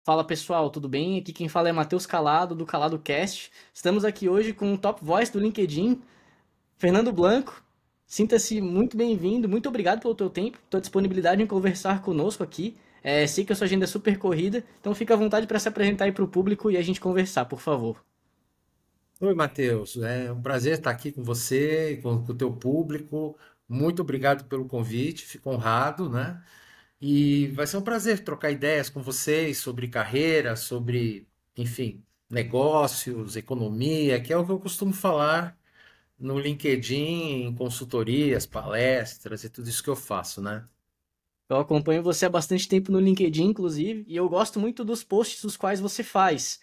Fala pessoal, tudo bem? Aqui quem fala é Matheus Calado, do Calado Cast. Estamos aqui hoje com o Top Voice do LinkedIn, Fernando Blanco. Sinta-se muito bem-vindo, muito obrigado pelo teu tempo, tua disponibilidade em conversar conosco aqui. Sei que a sua agenda é super corrida, então fica à vontade para se apresentar aí para o público e a gente conversar, por favor. Oi, Matheus. É um prazer estar aqui com você e com o teu público. Muito obrigado pelo convite, fico honrado, né? E vai ser um prazer trocar ideias com vocês sobre carreira, sobre, enfim, negócios, economia, que é o que eu costumo falar no LinkedIn, em consultorias, palestras e tudo isso que eu faço, né? Eu acompanho você há bastante tempo no LinkedIn, inclusive, e eu gosto muito dos posts os quais você faz.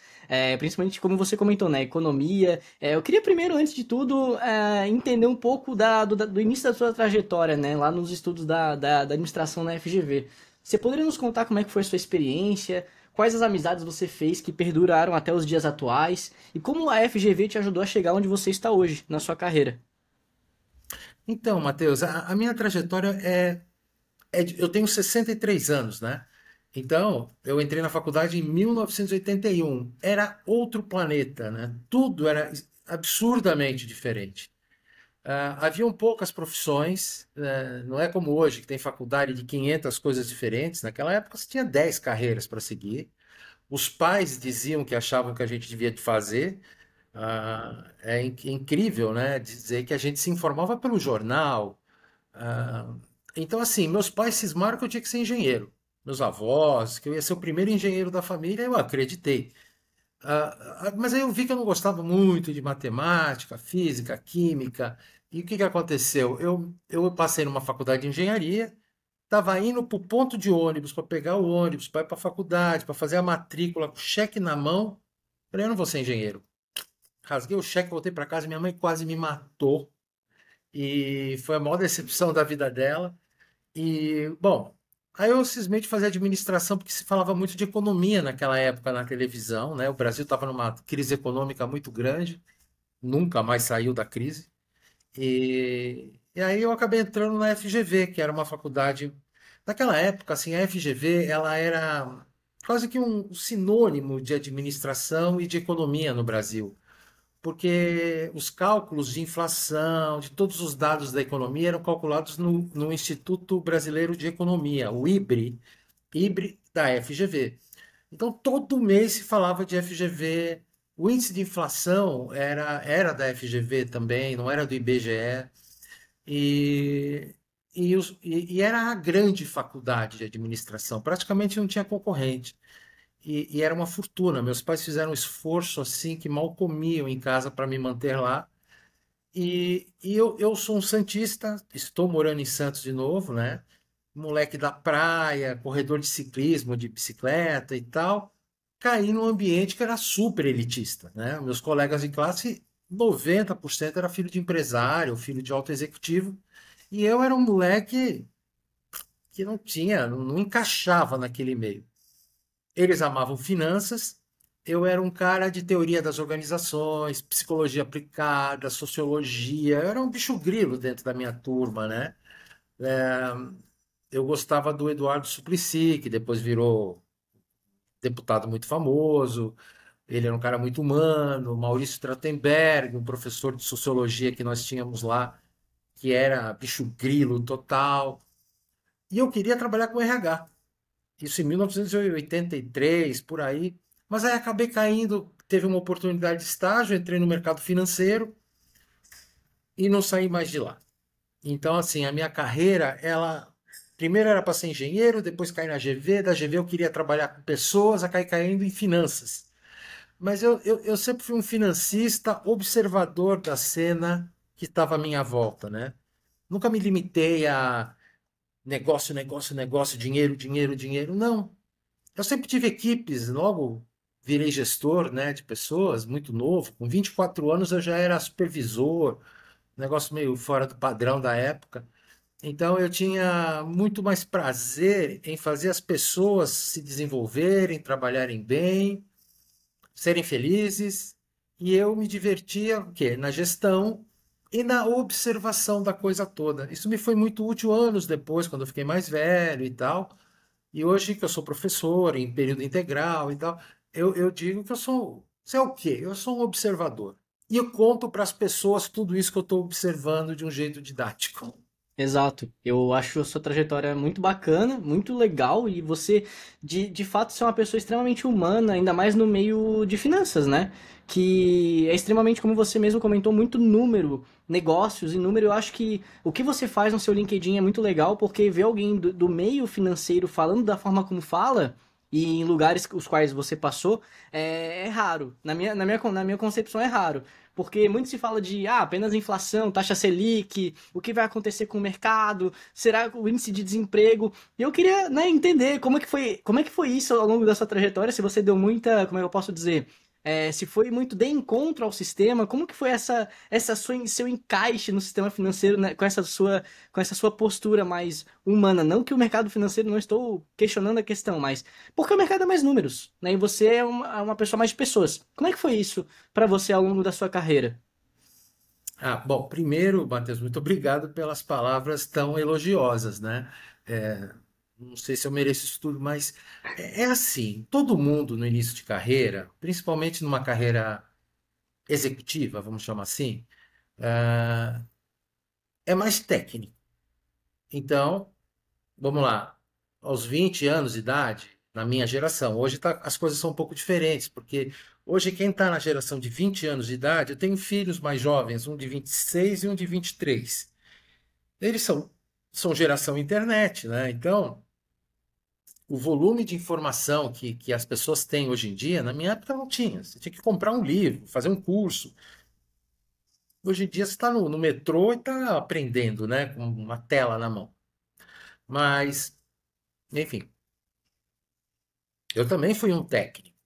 Principalmente como você comentou, né? Economia. Eu queria primeiro, antes de tudo, entender um pouco do início da sua trajetória, né? Lá nos estudos da administração na FGV. Você poderia nos contar como é que foi a sua experiência? Quais as amizades você fez que perduraram até os dias atuais? E como a FGV te ajudou a chegar onde você está hoje, na sua carreira? Então, Matheus, a minha trajetória eu tenho 63 anos, né? Então, eu entrei na faculdade em 1981. Era outro planeta, né? Tudo era absurdamente diferente. Haviam poucas profissões, não é como hoje, que tem faculdade de 500 coisas diferentes. Naquela época, você tinha 10 carreiras para seguir. Os pais diziam que achavam que a gente devia fazer. Incrível, né? Dizer que a gente se informava pelo jornal, ah, então, assim, meus pais cismaram que eu tinha que ser engenheiro. Meus avós, que eu ia ser o primeiro engenheiro da família, eu acreditei. Mas aí eu vi que eu não gostava muito de matemática, física, química. E o que que aconteceu? Eu passei numa faculdade de engenharia, estava indo para o ponto de ônibus para pegar o ônibus, para ir para a faculdade, para fazer a matrícula, com cheque na mão. Falei, eu não vou ser engenheiro. Rasguei o cheque, voltei para casa, minha mãe quase me matou. E foi a maior decepção da vida dela. E, bom, aí eu simplesmente fazia administração porque se falava muito de economia naquela época na televisão, né? O Brasil estava numa crise econômica muito grande, nunca mais saiu da crise. E aí eu acabei entrando na FGV, que era uma faculdade. Naquela época, assim, a FGV, ela era quase que um sinônimo de administração e de economia no Brasil, porque os cálculos de inflação, de todos os dados da economia eram calculados no Instituto Brasileiro de Economia, o IBRE da FGV. Então, todo mês se falava de FGV, o índice de inflação era da FGV também, não era do IBGE, e era a grande faculdade de administração, praticamente não tinha concorrente. E era uma fortuna. Meus pais fizeram um esforço assim que mal comiam em casa para me manter lá. E eu sou um santista, estou morando em Santos de novo, né? Moleque da praia, corredor de ciclismo, de bicicleta e tal. Caí num ambiente que era super elitista, né? Meus colegas de classe, 90% era filho de empresário, filho de alto executivo. E eu era um moleque que não tinha, não encaixava naquele meio. Eles amavam finanças, eu era um cara de teoria das organizações, psicologia aplicada, sociologia, eu era um bicho grilo dentro da minha turma, né? Eu gostava do Eduardo Suplicy, que depois virou deputado muito famoso, ele era um cara muito humano, Maurício Trautenberg, um professor de sociologia que nós tínhamos lá, que era bicho grilo total, e eu queria trabalhar com RH. Isso em 1983, por aí. Mas aí acabei caindo, teve uma oportunidade de estágio, entrei no mercado financeiro e não saí mais de lá. Então, assim, a minha carreira, ela primeiro era para ser engenheiro, depois caí na GV, da GV eu queria trabalhar com pessoas, acabei caindo em finanças. Mas eu sempre fui um financista, observador da cena que estava à minha volta, né? Nunca me limitei a negócio, negócio, negócio, dinheiro, dinheiro, dinheiro. Não. Eu sempre tive equipes, logo virei gestor, né, de pessoas, muito novo. Com 24 anos eu já era supervisor, negócio meio fora do padrão da época. Então eu tinha muito mais prazer em fazer as pessoas se desenvolverem, trabalharem bem, serem felizes. E eu me divertia, o quê? Na gestão e na observação da coisa toda. Isso me foi muito útil anos depois, quando eu fiquei mais velho e tal. E hoje que eu sou professor em período integral e tal, eu digo que eu sou. Você é o quê? Eu sou um observador. E eu conto para as pessoas tudo isso que eu estou observando de um jeito didático. Exato. Eu acho a sua trajetória muito bacana, muito legal e você, de fato, ser uma pessoa extremamente humana, ainda mais no meio de finanças, né? Que é extremamente, como você mesmo comentou, muito número, negócios e número. Eu acho que o que você faz no seu LinkedIn é muito legal porque ver alguém do meio financeiro falando da forma como fala e em lugares os quais você passou é raro. Na minha concepção é raro. Porque muito se fala de apenas inflação, taxa Selic, o que vai acontecer com o mercado, será o índice de desemprego. E eu queria, né, entender como é que foi isso ao longo da sua trajetória, se você deu muita, como é que eu posso dizer, se foi muito de encontro ao sistema, como que foi seu encaixe no sistema financeiro, né, com essa sua postura mais humana. Não que o mercado financeiro, não estou questionando a questão, mas porque o mercado é mais números, né? E você é uma pessoa mais de pessoas. Como é que foi isso para você ao longo da sua carreira? Bom, primeiro, Matheus, muito obrigado pelas palavras tão elogiosas, né? Não sei se eu mereço isso tudo, mas é assim, todo mundo no início de carreira, principalmente numa carreira executiva, vamos chamar assim, ah, é mais técnico. Então, vamos lá, aos 20 anos de idade, na minha geração, hoje as coisas são um pouco diferentes, porque hoje quem está na geração de 20 anos de idade, eu tenho filhos mais jovens, um de 26 e um de 23. Eles são geração internet, né? Então, o volume de informação que as pessoas têm hoje em dia, na minha época não tinha. Você tinha que comprar um livro, fazer um curso. Hoje em dia você está no metrô e está aprendendo, né? Com uma tela na mão. Mas, enfim, eu também fui um técnico.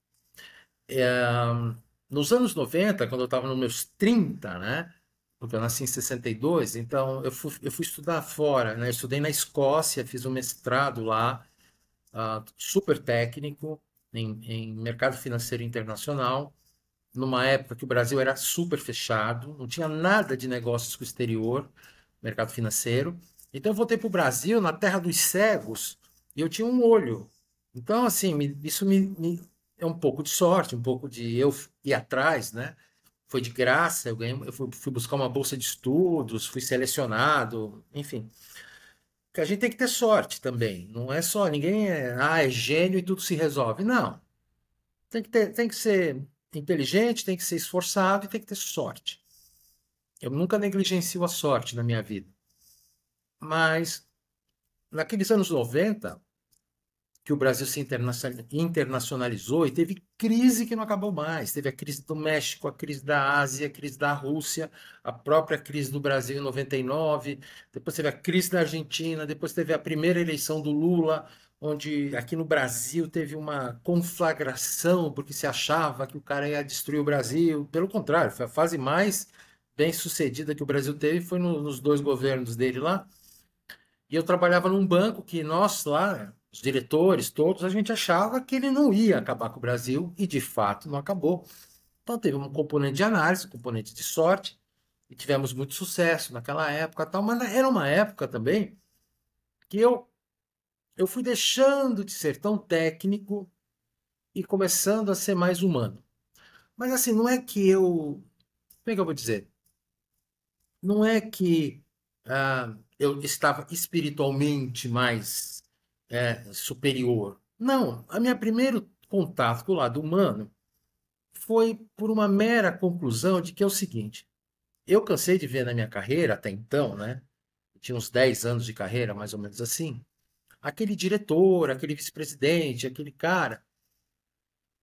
Nos anos 90, quando eu estava nos meus 30, né? Porque eu nasci em 62, então eu fui estudar fora, né? Eu estudei na Escócia, fiz um mestrado lá, super técnico em mercado financeiro internacional, numa época que o Brasil era super fechado, não tinha nada de negócios com o exterior, mercado financeiro. Então eu voltei para o Brasil, na terra dos cegos, e eu tinha um olho. Então, assim, isso é um pouco de sorte, um pouco de eu ir atrás, né? Foi de graça, eu fui buscar uma bolsa de estudos, fui selecionado, enfim. Porque a gente tem que ter sorte também. Não é só ninguém é gênio e tudo se resolve. Não. Tem que ser inteligente, tem que ser esforçado e tem que ter sorte. Eu nunca negligencio a sorte na minha vida. Mas naqueles anos 90 que o Brasil se internacionalizou e teve crise que não acabou mais. Teve a crise do México, a crise da Ásia, a crise da Rússia, a própria crise do Brasil em 99, depois teve a crise da Argentina, depois teve a primeira eleição do Lula, onde aqui no Brasil teve uma conflagração, porque se achava que o cara ia destruir o Brasil. Pelo contrário, foi a fase mais bem sucedida que o Brasil teve, foi nos dois governos dele lá. E eu trabalhava num banco que nós lá, os diretores todos, a gente achava que ele não ia acabar com o Brasil e de fato não acabou. Então teve um componente de análise, um componente de sorte e tivemos muito sucesso naquela época, tal, mas era uma época também que eu fui deixando de ser tão técnico e começando a ser mais humano. Mas assim, não é que eu, como é que eu vou dizer? Não é que eu estava espiritualmente mais superior. Não, a minha primeiro contato com o lado humano foi por uma mera conclusão de que é o seguinte: eu cansei de ver na minha carreira até então, né? Tinha uns 10 anos de carreira, mais ou menos assim, aquele diretor, aquele vice-presidente, aquele cara,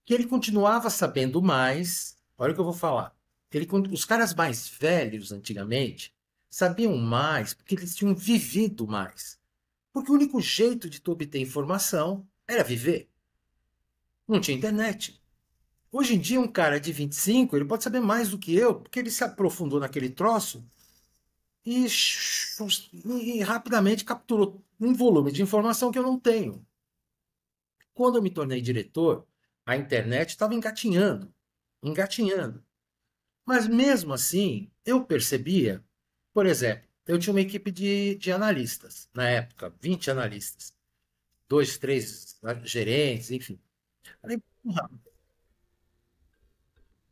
que ele continuava sabendo mais. Olha o que eu vou falar. Os caras mais velhos, antigamente, sabiam mais porque eles tinham vivido mais. Porque o único jeito de tu obter informação era viver. Não tinha internet. Hoje em dia, um cara de 25, ele pode saber mais do que eu, porque ele se aprofundou naquele troço e, e rapidamente capturou um volume de informação que eu não tenho. Quando eu me tornei diretor, a internet estava engatinhando, engatinhando. Mas mesmo assim, eu percebia, por exemplo, eu tinha uma equipe de analistas, na época, 20 analistas. dois, três gerentes, enfim. Falei, porra,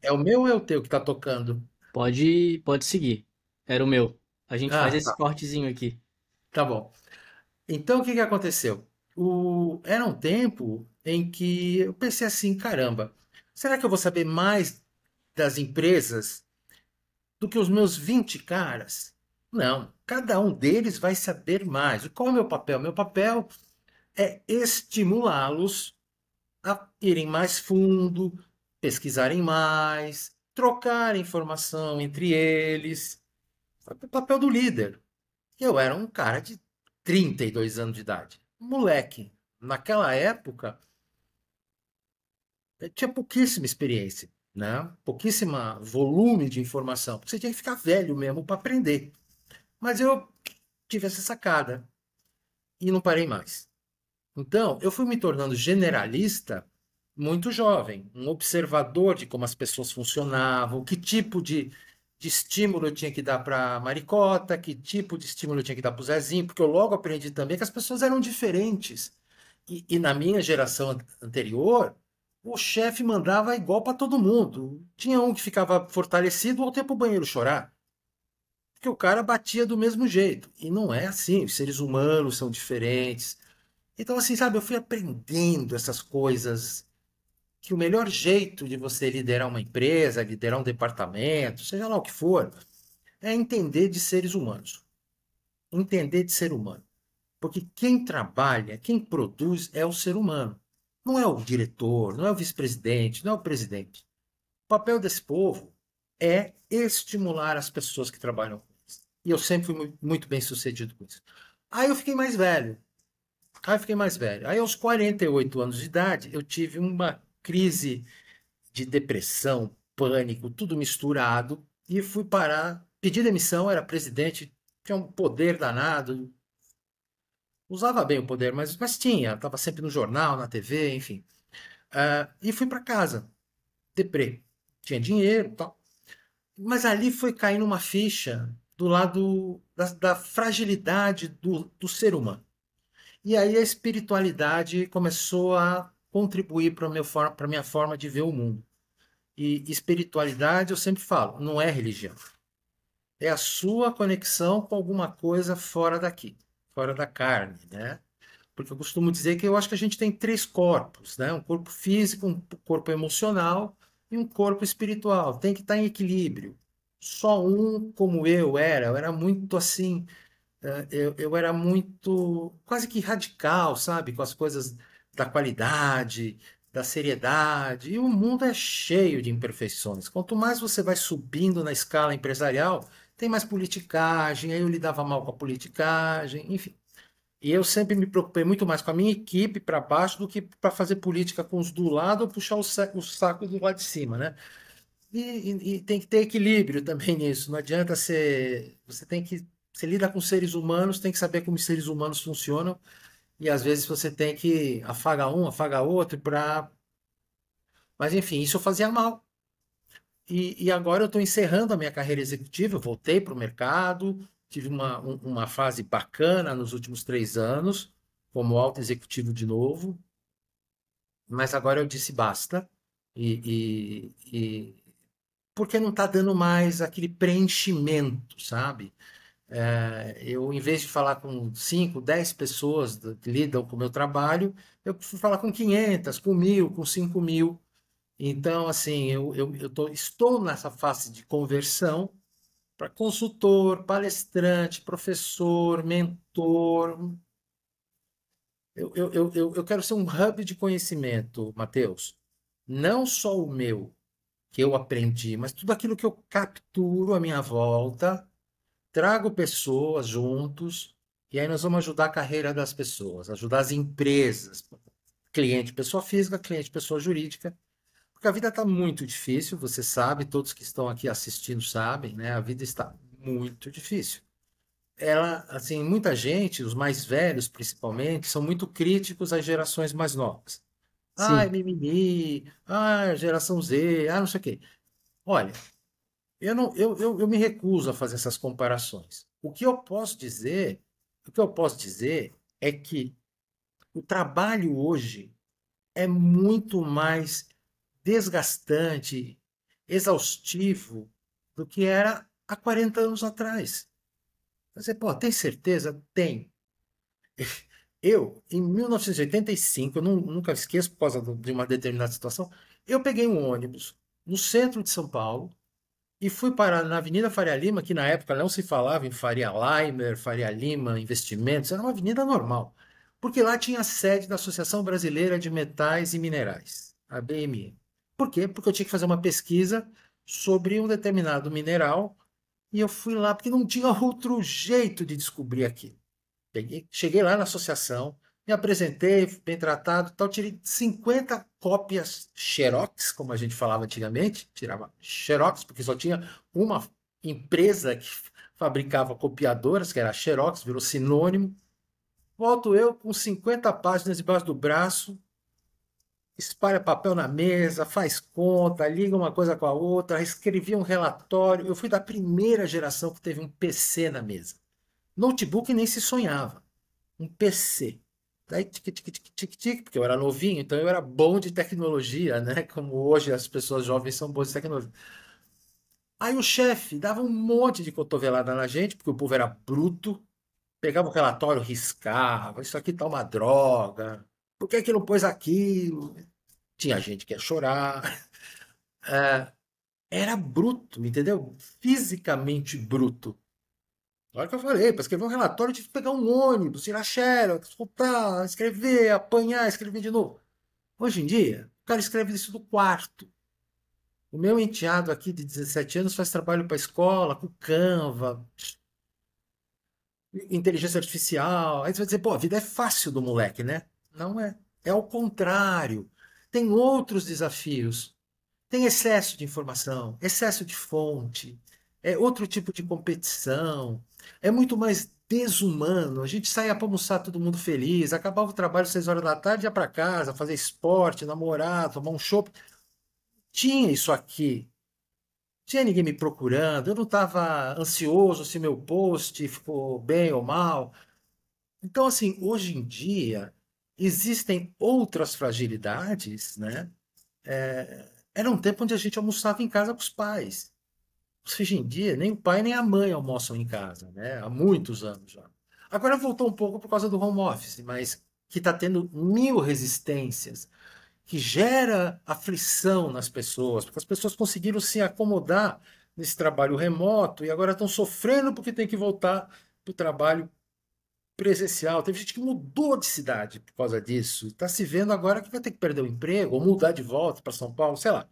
é o meu ou é o teu que tá tocando? Pode seguir. Era o meu. A gente faz Ah, esse tá, cortezinho aqui. tá bom. Então, o que que aconteceu? Era um tempo em que eu pensei assim, caramba, será que eu vou saber mais das empresas do que os meus 20 caras? Não, cada um deles vai saber mais. Qual é o meu papel? Meu papel é estimulá-los a irem mais fundo, pesquisarem mais, trocar informação entre eles. Foi o papel do líder. Eu era um cara de 32 anos de idade, um moleque. Naquela época, eu tinha pouquíssima experiência, né? Pouquíssima volume de informação, porque você tinha que ficar velho mesmo para aprender. Mas eu tive essa sacada e não parei mais. Então, eu fui me tornando generalista muito jovem, um observador de como as pessoas funcionavam, que tipo de estímulo eu tinha que dar para a Maricota, que tipo de estímulo eu tinha que dar para o Zezinho, porque eu logo aprendi também que as pessoas eram diferentes. E na minha geração anterior, o chefe mandava igual para todo mundo. Tinha um que ficava fortalecido ou ia para o banheiro chorar, porque o cara batia do mesmo jeito. E não é assim, os seres humanos são diferentes. Então, assim, sabe, eu fui aprendendo essas coisas, que o melhor jeito de você liderar uma empresa, liderar um departamento, seja lá o que for, é entender de seres humanos. Entender de ser humano. Porque quem trabalha, quem produz é o ser humano. Não é o diretor, não é o vice-presidente, não é o presidente. O papel desse povo é estimular as pessoas que trabalham com eles. E eu sempre fui muito bem sucedido com isso. Aí eu fiquei mais velho. Aí, aos 48 anos de idade, eu tive uma crise de depressão, pânico, tudo misturado, e fui parar, pedi demissão, era presidente, tinha um poder danado, usava bem o poder, mas tinha, estava sempre no jornal, na TV, enfim. E fui para casa, deprê. Tinha dinheiro e tal. Mas ali foi caindo uma ficha do lado da fragilidade do ser humano. E aí a espiritualidade começou a contribuir para a minha forma de ver o mundo. E espiritualidade, eu sempre falo, não é religião. É a sua conexão com alguma coisa fora daqui, fora da carne, né? Porque eu costumo dizer que eu acho que a gente tem três corpos, né? Um corpo físico, um corpo emocional e um corpo espiritual. Tem que estar em equilíbrio. Só um como eu era muito assim, eu era muito, quase que radical, sabe? Com as coisas da qualidade, da seriedade. E o mundo é cheio de imperfeições. Quanto mais você vai subindo na escala empresarial, tem mais politicagem. Aí eu lidava mal com a politicagem, enfim. E eu sempre me preocupei muito mais com a minha equipe para baixo do que para fazer política com os do lado ou puxar o saco do lado de cima, né? E tem que ter equilíbrio também nisso. Não adianta ser. Você tem que. Você lida com seres humanos, tem que saber como os seres humanos funcionam. E às vezes você tem que afagar um, afagar outro para. Mas enfim, isso eu fazia mal. E agora eu estou encerrando a minha carreira executiva. Eu voltei para o mercado, tive uma fase bacana nos últimos 3 anos, como alto executivo de novo. Mas agora eu disse basta. Porque não está dando mais aquele preenchimento, sabe? Eu, em vez de falar com 5, 10 pessoas que lidam com o meu trabalho, eu fui falar com 500, com 1.000, com 5.000. Então, assim, estou nessa fase de conversão para consultor, palestrante, professor, mentor. Eu quero ser um hub de conhecimento, Matheus. Não só o meu, que eu aprendi, mas tudo aquilo que eu capturo à minha volta, trago pessoas juntos, e aí nós vamos ajudar a carreira das pessoas, ajudar as empresas, cliente pessoa física, cliente pessoa jurídica, porque a vida está muito difícil, você sabe, todos que estão aqui assistindo sabem, né? A vida está muito difícil. Ela, assim, muita gente, os mais velhos principalmente, são muito críticos às gerações mais novas. Ai, Sim, mimimi, ai, geração Z, não sei o quê. Olha, eu não, eu me recuso a fazer essas comparações. O que eu posso dizer é que o trabalho hoje é muito mais desgastante, exaustivo do que era há 40 anos atrás. Você, pô, tem certeza? Tem. Eu, em 1985, eu nunca esqueço por causa de uma determinada situação, eu peguei um ônibus no centro de São Paulo e fui parar na Avenida Faria Lima, que na época não se falava em Faria Limer, Faria Lima Investimentos, era uma avenida normal, porque lá tinha a sede da Associação Brasileira de Metais e Minerais, a BME. Por quê? Porque eu tinha que fazer uma pesquisa sobre um determinado mineral e eu fui lá porque não tinha outro jeito de descobrir aquilo. Cheguei lá na associação, me apresentei, bem tratado, tal, tirei 50 cópias Xerox, como a gente falava antigamente, tirava Xerox, porque só tinha uma empresa que fabricava copiadoras, que era a Xerox, virou sinônimo. Volto eu com 50 páginas debaixo do braço, espalha papel na mesa, faz conta, liga uma coisa com a outra, escrevi um relatório. Eu fui da primeira geração que teve um PC na mesa. Notebook nem se sonhava. Um PC. Daí, porque eu era novinho, então eu era bom de tecnologia, né? Como hoje as pessoas jovens são boas de tecnologia. Aí o chefe dava um monte de cotovelada na gente, porque o povo era bruto, pegava o relatório, riscava, isso aqui tá uma droga, por que que não pôs aquilo? Tinha gente que ia chorar. Era bruto, entendeu? Fisicamente bruto. Na hora que eu falei, para escrever um relatório, eu tive que pegar um ônibus, tirar xerox, voltar, escrever, apanhar, escrever de novo. Hoje em dia, o cara escreve isso do quarto. O meu enteado aqui de 17 anos faz trabalho para a escola, com Canva, inteligência artificial. Aí você vai dizer, pô, a vida é fácil do moleque, né? Não é. É ao contrário. Tem outros desafios. Tem excesso de informação, excesso de fonte, é outro tipo de competição, é muito mais desumano. A gente saía para almoçar todo mundo feliz, acabava o trabalho às 6 horas da tarde, ia para casa, fazer esporte, namorar, tomar um chopp. Tinha isso aqui. Tinha ninguém me procurando, eu não estava ansioso se meu post ficou bem ou mal. Então, assim, hoje em dia, existem outras fragilidades, né? Era um tempo onde a gente almoçava em casa com os pais. Hoje em dia, nem o pai nem a mãe almoçam em casa, né? Há muitos anos já. Agora voltou um pouco por causa do home office, mas que está tendo mil resistências, que gera aflição nas pessoas, porque as pessoas conseguiram se acomodar nesse trabalho remoto e agora estão sofrendo porque tem que voltar para o trabalho presencial. Teve gente que mudou de cidade por causa disso. Está se vendo agora que vai ter que perder o emprego ou mudar de volta para São Paulo, sei lá.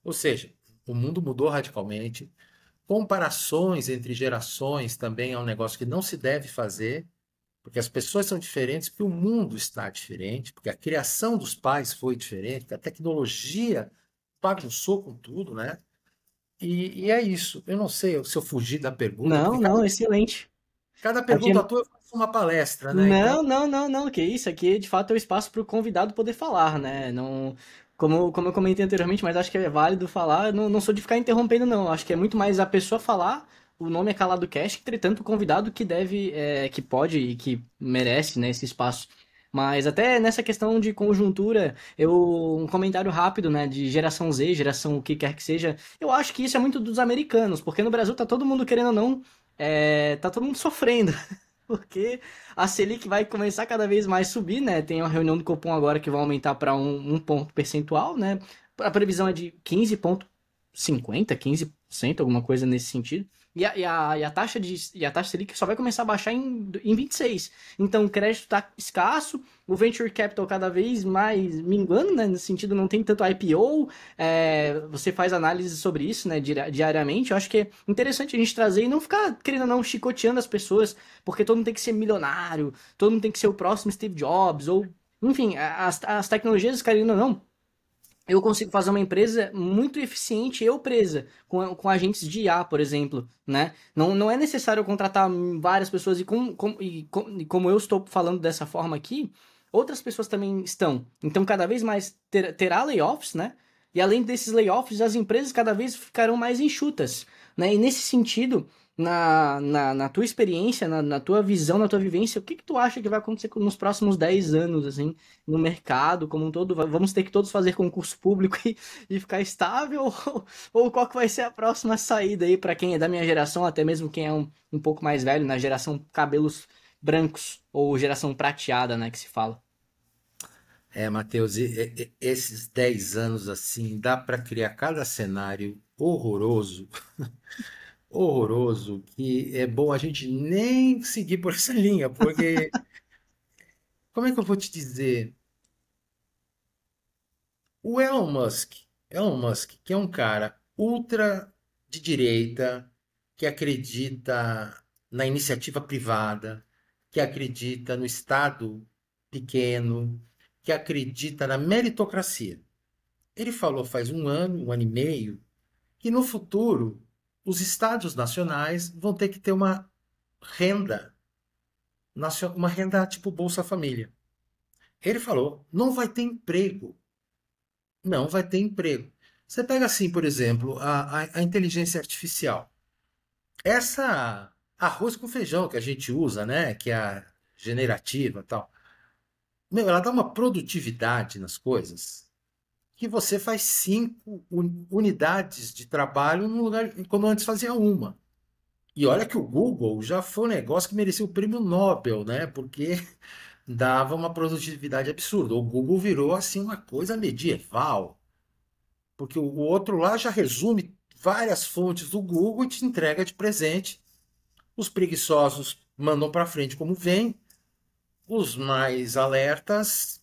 Ou seja, o mundo mudou radicalmente. Comparações entre gerações também é um negócio que não se deve fazer, porque as pessoas são diferentes, porque o mundo está diferente, porque a criação dos pais foi diferente, porque a tecnologia bagunçou com tudo, né? E é isso. Eu não sei se eu fugi da pergunta, porque Não, não, excelente. cada Aqui é pergunta tua eu faço uma palestra, né? Então, Não, não, não, não, que isso, aqui de fato é o espaço para o convidado poder falar, né? Não, como eu comentei anteriormente, mas acho que é válido falar, não sou de ficar interrompendo, não. Acho que é muito mais a pessoa falar, o nome é calado cast, entretanto o convidado que deve, que pode e que merece, né, esse espaço. Mas até nessa questão de conjuntura, um comentário rápido, né, de geração Z, geração o que quer que seja, eu acho que isso é muito dos americanos, porque no Brasil tá todo mundo querendo ou não, tá todo mundo sofrendo. Porque a Selic vai começar cada vez mais a subir, né? Tem uma reunião do Copom agora que vai aumentar para um ponto percentual, né? A previsão é de 15,50, 15%, alguma coisa nesse sentido. E a taxa Selic só vai começar a baixar em 26. Então o crédito está escasso, o venture capital cada vez mais minguando, né? Nesse sentido, não tem tanto IPO. Você faz análise sobre isso, né? Diariamente. Eu acho que é interessante a gente trazer e não ficar, querendo ou não, chicoteando as pessoas, porque todo mundo tem que ser milionário, todo mundo tem que ser o próximo Steve Jobs, ou. Enfim, as tecnologias, querendo ou não, eu consigo fazer uma empresa muito eficiente eu presa, com agentes de IA, por exemplo, né? Não é necessário eu contratar várias pessoas e como eu estou falando dessa forma aqui, outras pessoas também estão. Então, cada vez mais terá layoffs, né? E além desses layoffs, as empresas cada vez ficarão mais enxutas, né? E nesse sentido, na tua experiência, na tua visão, na tua vivência, o que que tu acha que vai acontecer nos próximos 10 anos, assim, no mercado como um todo? Vamos ter que todos fazer concurso público e ficar estável? Ou qual que vai ser a próxima saída aí para quem é da minha geração, até mesmo quem é um pouco mais velho, na geração cabelos brancos, ou geração prateada, né, que se fala? Matheus, esses 10 anos assim, dá para criar cada cenário horroroso, horroroso, que é bom a gente nem seguir por essa linha, porque, como é que eu vou te dizer? O Elon Musk, que é um cara ultra de direita, que acredita na iniciativa privada, que acredita no Estado pequeno, que acredita na meritocracia. Ele falou faz um ano e meio, que no futuro os estados nacionais vão ter que ter renda, uma renda tipo Bolsa Família. Ele falou, não vai ter emprego. Não vai ter emprego. Você pega assim, por exemplo, a inteligência artificial. Essa arroz com feijão que a gente usa, né? Que é a generativa e tal. Meu, ela dá uma produtividade nas coisas que você faz cinco unidades de trabalho no lugar quando antes fazia uma. E olha que o Google já foi um negócio que merecia o prêmio Nobel, né? Porque dava uma produtividade absurda. O Google virou assim uma coisa medieval. Porque o outro lá já resume várias fontes do Google e te entrega de presente. Os preguiçosos mandam para frente como vem, os mais alertas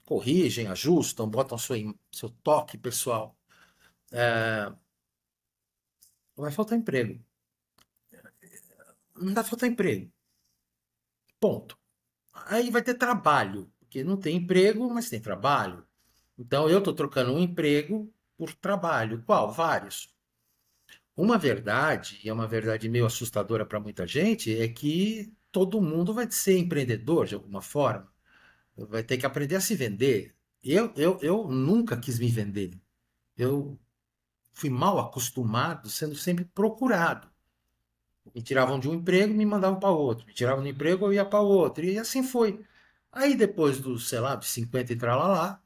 corrigem, ajustam, botam seu toque pessoal. Vai faltar emprego. Não vai faltar emprego. Ponto. Aí vai ter trabalho, porque não tem emprego, mas tem trabalho. Então eu estou trocando um emprego por trabalho. Qual? Vários. Uma verdade, e é uma verdade meio assustadora para muita gente, é que todo mundo vai ser empreendedor de alguma forma. Vai ter que aprender a se vender. Eu nunca quis me vender. Eu fui mal acostumado, sendo sempre procurado. Me tiravam de um emprego, me mandavam para outro. Me tiravam do emprego, eu ia para outro. E assim foi. Aí depois dos, sei lá, de 50 e tralalá,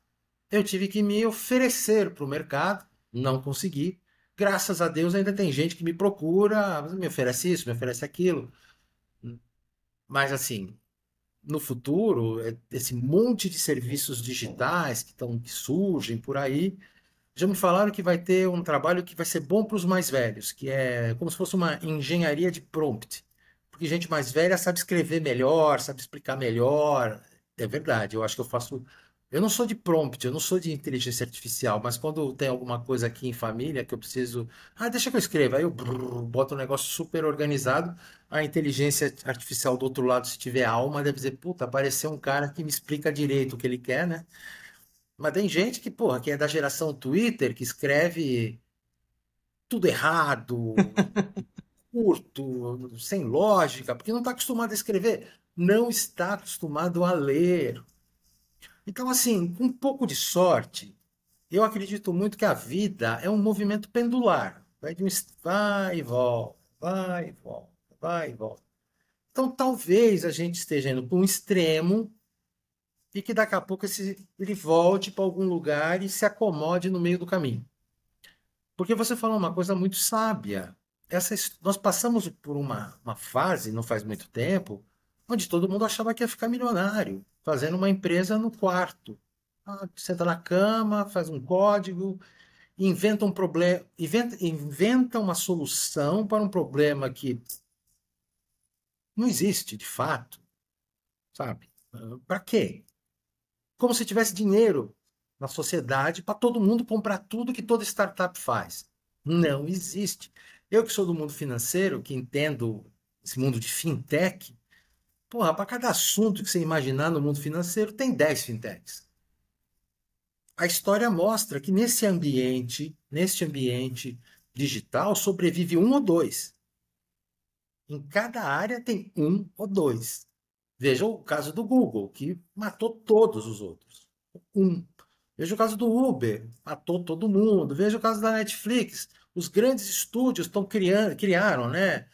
eu tive que me oferecer para o mercado, não consegui. Graças a Deus ainda tem gente que me procura, me oferece isso, me oferece aquilo. Mas assim, no futuro, esse monte de serviços digitais que surgem por aí, já me falaram que vai ter um trabalho que vai ser bom para os mais velhos, que é como se fosse uma engenharia de prompt. Porque gente mais velha sabe escrever melhor, sabe explicar melhor. É verdade, eu acho que eu faço. Eu não sou de prompt, eu não sou de inteligência artificial, mas quando tem alguma coisa aqui em família que eu preciso. Ah, deixa que eu escreva. Aí eu boto um negócio super organizado. A inteligência artificial do outro lado, se tiver alma, deve dizer: puta, apareceu um cara que me explica direito o que ele quer, né? Mas tem gente que, porra, que é da geração Twitter, que escreve tudo errado, curto, sem lógica, porque não está acostumado a escrever, não está acostumado a ler. Então, assim, com um pouco de sorte, eu acredito muito que a vida é um movimento pendular. Vai e volta, vai e volta, vai e volta. Então, talvez a gente esteja indo para um extremo e que daqui a pouco ele volte para algum lugar e se acomode no meio do caminho. Porque você falou uma coisa muito sábia. Nós passamos por uma fase, não faz muito tempo, onde todo mundo achava que ia ficar milionário, fazendo uma empresa no quarto. Ah, senta na cama, faz um código, inventa um problema, inventa uma solução para um problema que não existe de fato, sabe? Para quê? Como se tivesse dinheiro na sociedade para todo mundo comprar tudo que toda startup faz. Não existe. Eu que sou do mundo financeiro, que entendo esse mundo de fintech, porra, para cada assunto que você imaginar no mundo financeiro, tem 10 fintechs. A história mostra que neste ambiente digital, sobrevive um ou dois. Em cada área tem um ou dois. Veja o caso do Google, que matou todos os outros. Um. Veja o caso do Uber, matou todo mundo. Veja o caso da Netflix. Os grandes estúdios criaram, né?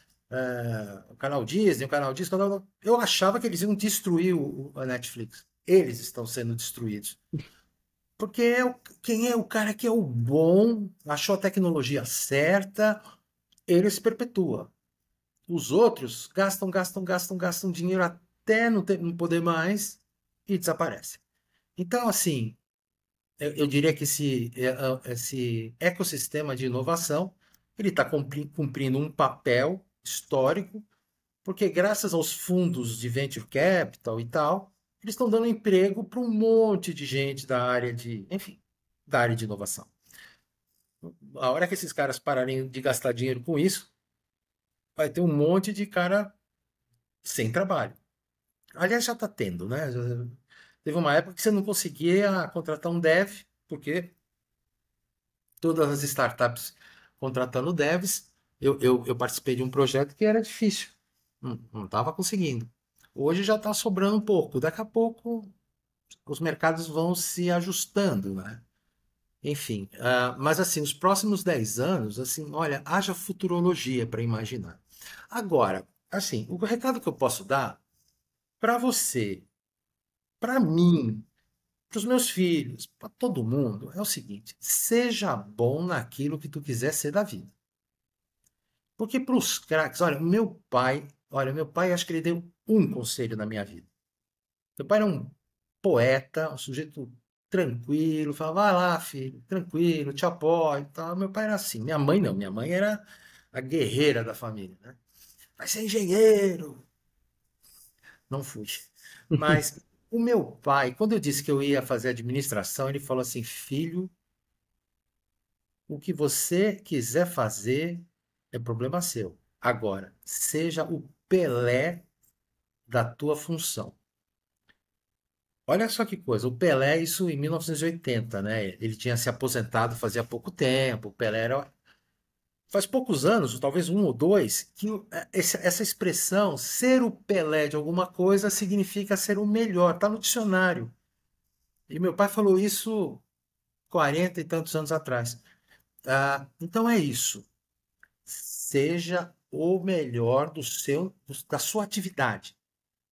o canal Disney, o canal Disney, eu achava que eles iam destruir a Netflix. Eles estão sendo destruídos. Porque quem é o cara que é o bom, achou a tecnologia certa, ele se perpetua. Os outros gastam, gastam, gastam, gastam dinheiro até não poder mais e desaparecem. Então, assim, eu diria que esse ecossistema de inovação ele está cumprindo um papel histórico, porque graças aos fundos de venture capital e tal, eles estão dando emprego para um monte de gente da área de, enfim, da área de inovação. A hora que esses caras pararem de gastar dinheiro com isso, vai ter um monte de cara sem trabalho. Aliás, já está tendo, né? Teve uma época que você não conseguia contratar um dev, porque todas as startups contratando devs, eu participei de um projeto que era difícil. Não estava conseguindo. Hoje já está sobrando um pouco. Daqui a pouco os mercados vão se ajustando, né? Enfim, mas assim, os próximos 10 anos, assim, olha, haja futurologia para imaginar. Agora, assim, o recado que eu posso dar para você, para mim, para os meus filhos, para todo mundo, é o seguinte: seja bom naquilo que tu quiser ser da vida. Porque para os craques, olha, meu pai acho que ele deu um conselho na minha vida. Meu pai era um poeta, um sujeito tranquilo, falava, vai lá, filho, tranquilo, te apoio, e tal. Meu pai era assim. Minha mãe não, minha mãe era a guerreira da família, né? Vai ser engenheiro. Não fui. Mas o meu pai, quando eu disse que eu ia fazer administração, ele falou assim, filho, o que você quiser fazer é problema seu. Agora, seja o Pelé da tua função. Olha só que coisa, o Pelé, isso em 1980, né? Ele tinha se aposentado fazia pouco tempo. O Pelé era. Faz poucos anos, talvez um ou dois, que essa expressão, ser o Pelé de alguma coisa, significa ser o melhor, está no dicionário. E meu pai falou isso 40 e tantos anos atrás. Então é isso. Seja o melhor da sua atividade.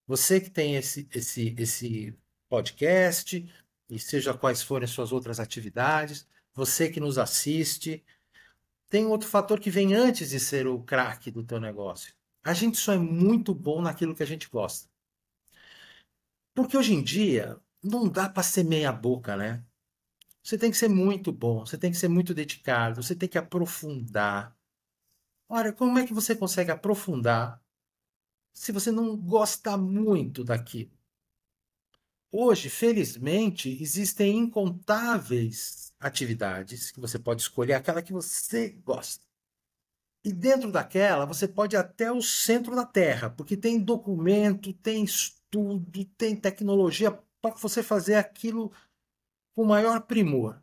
Você que tem esse podcast, e seja quais forem as suas outras atividades, você que nos assiste, tem outro fator que vem antes de ser o craque do teu negócio. A gente só é muito bom naquilo que a gente gosta. Porque hoje em dia não dá para ser meia boca, né? Você tem que ser muito bom, você tem que ser muito dedicado, você tem que aprofundar. Ora, como é que você consegue aprofundar se você não gosta muito daquilo? Hoje, felizmente, existem incontáveis atividades que você pode escolher aquela que você gosta. E dentro daquela, você pode ir até o centro da Terra, porque tem documento, tem estudo, tem tecnologia para você fazer aquilo com maior primor.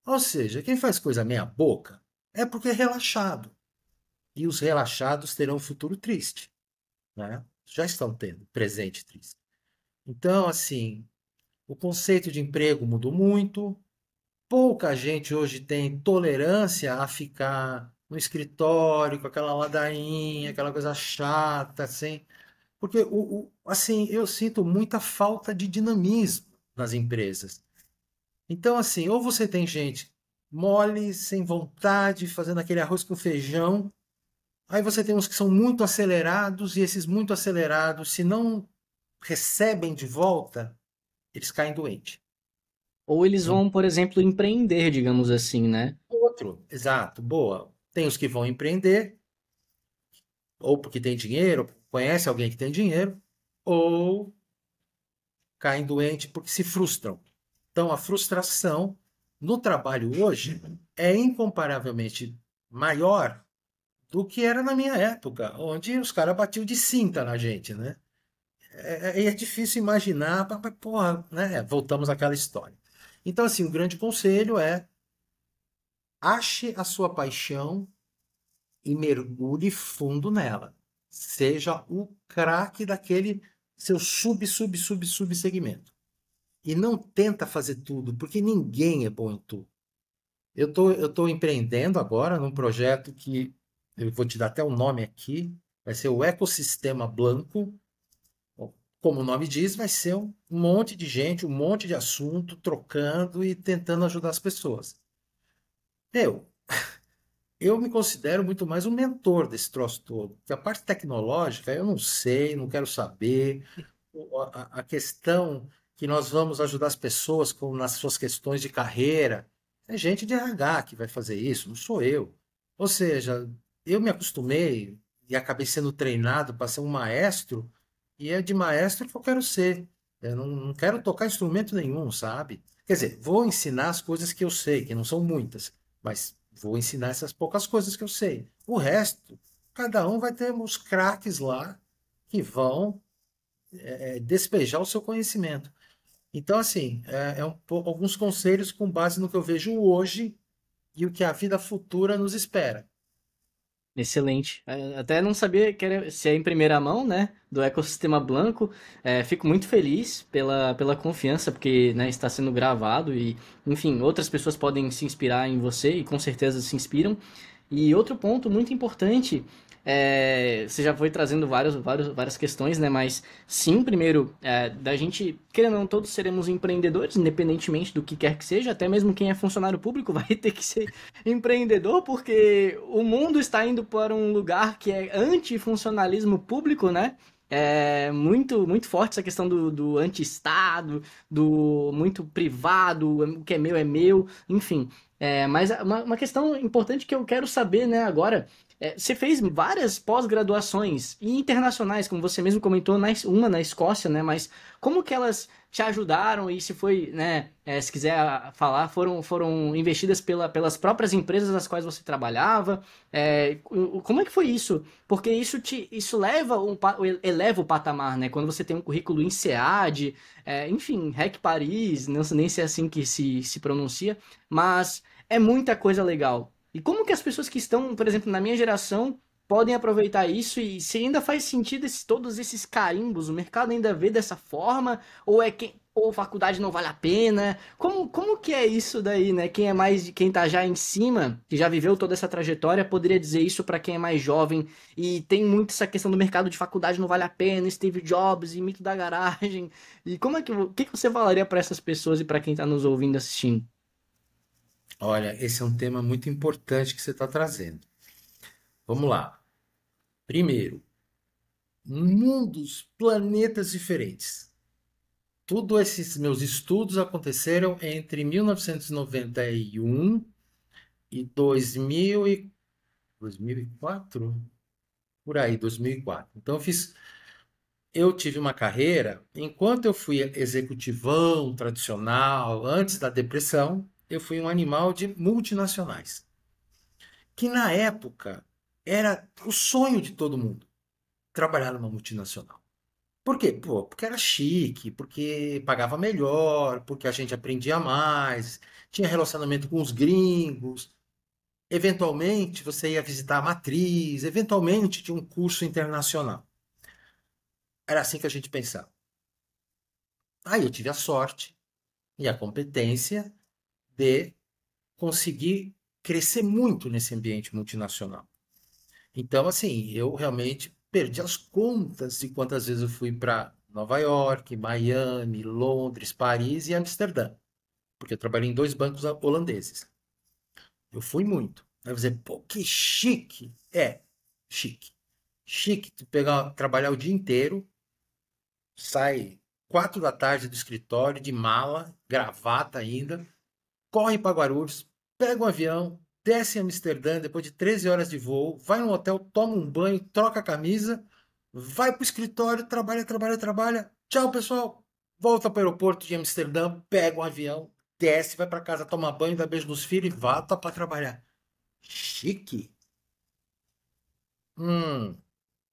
Ou seja, quem faz coisa meia boca é porque é relaxado. E os relaxados terão um futuro triste, né? Já estão tendo presente triste. Então, assim, o conceito de emprego mudou muito. Pouca gente hoje tem tolerância a ficar no escritório com aquela ladainha, aquela coisa chata, assim. Porque, assim, eu sinto muita falta de dinamismo nas empresas. Então, assim, ou você tem gente mole, sem vontade, fazendo aquele arroz com feijão. Aí você tem uns que são muito acelerados, e esses muito acelerados, se não recebem de volta, eles caem doentes. Ou eles vão, por exemplo, empreender, digamos assim, né? Outro, exato, boa. Tem os que vão empreender, ou porque tem dinheiro, conhece alguém que tem dinheiro, ou caem doentes porque se frustram. Então, a frustração no trabalho hoje é incomparavelmente maior do que era na minha época, onde os caras batiam de cinta na gente, né? É difícil imaginar, mas, porra, né? Voltamos àquela história. Então, assim, o grande conselho é ache a sua paixão e mergulhe fundo nela. Seja o craque daquele seu sub segmento. E não tenta fazer tudo, porque ninguém é bom em tudo. Eu tô empreendendo agora num projeto que eu vou te dar até o nome aqui. Vai ser o ecossistema Blanco. Como o nome diz, vai ser um monte de gente, um monte de assunto, trocando e tentando ajudar as pessoas. Eu, eu me considero muito mais um mentor desse troço todo. Porque a parte tecnológica, eu não sei, não quero saber. A questão que nós vamos ajudar as pessoas nas suas questões de carreira, é gente de RH que vai fazer isso, não sou eu. Ou seja, eu me acostumei e acabei sendo treinado para ser um maestro, e é de maestro que eu quero ser. Eu não quero tocar instrumento nenhum, sabe? Quer dizer, vou ensinar as coisas que eu sei, que não são muitas, mas vou ensinar essas poucas coisas que eu sei. O resto, cada um vai ter uns craques lá que vão despejar o seu conhecimento. Então, assim, alguns conselhos com base no que eu vejo hoje e o que a vida futura nos espera. Excelente. Até não sabia que era, se é em primeira mão, né, do ecossistema Blanco. Fico muito feliz pela confiança, porque, né, está sendo gravado e, enfim, outras pessoas podem se inspirar em você e com certeza se inspiram. E outro ponto muito importante, você já foi trazendo várias questões, né? Mas sim, primeiro, da gente, querendo ou não, todos seremos empreendedores, independentemente do que quer que seja, até mesmo quem é funcionário público vai ter que ser empreendedor, porque o mundo está indo para um lugar que é antifuncionalismo público, né? É muito forte essa questão do anti-estado, do muito privado, o que é meu, enfim. Mas uma questão importante que eu quero saber, né, agora, você fez várias pós-graduações e internacionais, como você mesmo comentou, uma na Escócia, né, mas como que elas te ajudaram e se foi, né, se quiser falar, foram investidas pelas próprias empresas nas quais você trabalhava? Como é que foi isso? Porque isso eleva o patamar, né, quando você tem um currículo em SEAD, enfim, REC Paris, não sei nem se é assim que se pronuncia, mas é muita coisa legal. E como que as pessoas que estão, por exemplo, na minha geração, podem aproveitar isso e se ainda faz sentido todos esses carimbos, o mercado ainda vê dessa forma, ou faculdade não vale a pena? Como que é isso daí, né? Quem tá já em cima, que já viveu toda essa trajetória, poderia dizer isso para quem é mais jovem e tem muito essa questão do mercado de faculdade não vale a pena, Steve Jobs e mito da garagem. E o que que você falaria para essas pessoas e para quem tá nos ouvindo e assistindo? Olha, esse é um tema muito importante que você está trazendo. Vamos lá. Primeiro, mundos, planetas diferentes. Todos esses meus estudos aconteceram entre 1991 e 2004, por aí, 2004. Então eu tive uma carreira, enquanto eu fui executivão tradicional, antes da depressão, eu fui um animal de multinacionais, que na época era o sonho de todo mundo, trabalhar numa multinacional. Por quê? Pô, porque era chique, porque pagava melhor, porque a gente aprendia mais, tinha relacionamento com os gringos. Eventualmente você ia visitar a matriz, eventualmente tinha um curso internacional. Era assim que a gente pensava. Aí eu tive a sorte e a competência de conseguir crescer muito nesse ambiente multinacional. Então, assim, eu realmente perdi as contas de quantas vezes eu fui para Nova York, Miami, Londres, Paris e Amsterdã, porque eu trabalhei em dois bancos holandeses. Eu fui muito. Aí você, pô, que chique! É, chique. Chique, tu pegar, trabalhar o dia inteiro, sai 4 da tarde do escritório, de mala, gravata ainda, corre para Guarulhos, pega um avião, desce em Amsterdã depois de 13 horas de voo, vai no hotel, toma um banho, troca a camisa, vai para o escritório, trabalha. Tchau, pessoal. Volta para o aeroporto de Amsterdã, pega um avião, desce, vai para casa, toma banho, dá beijo nos filhos e volta para trabalhar. Chique. Hum,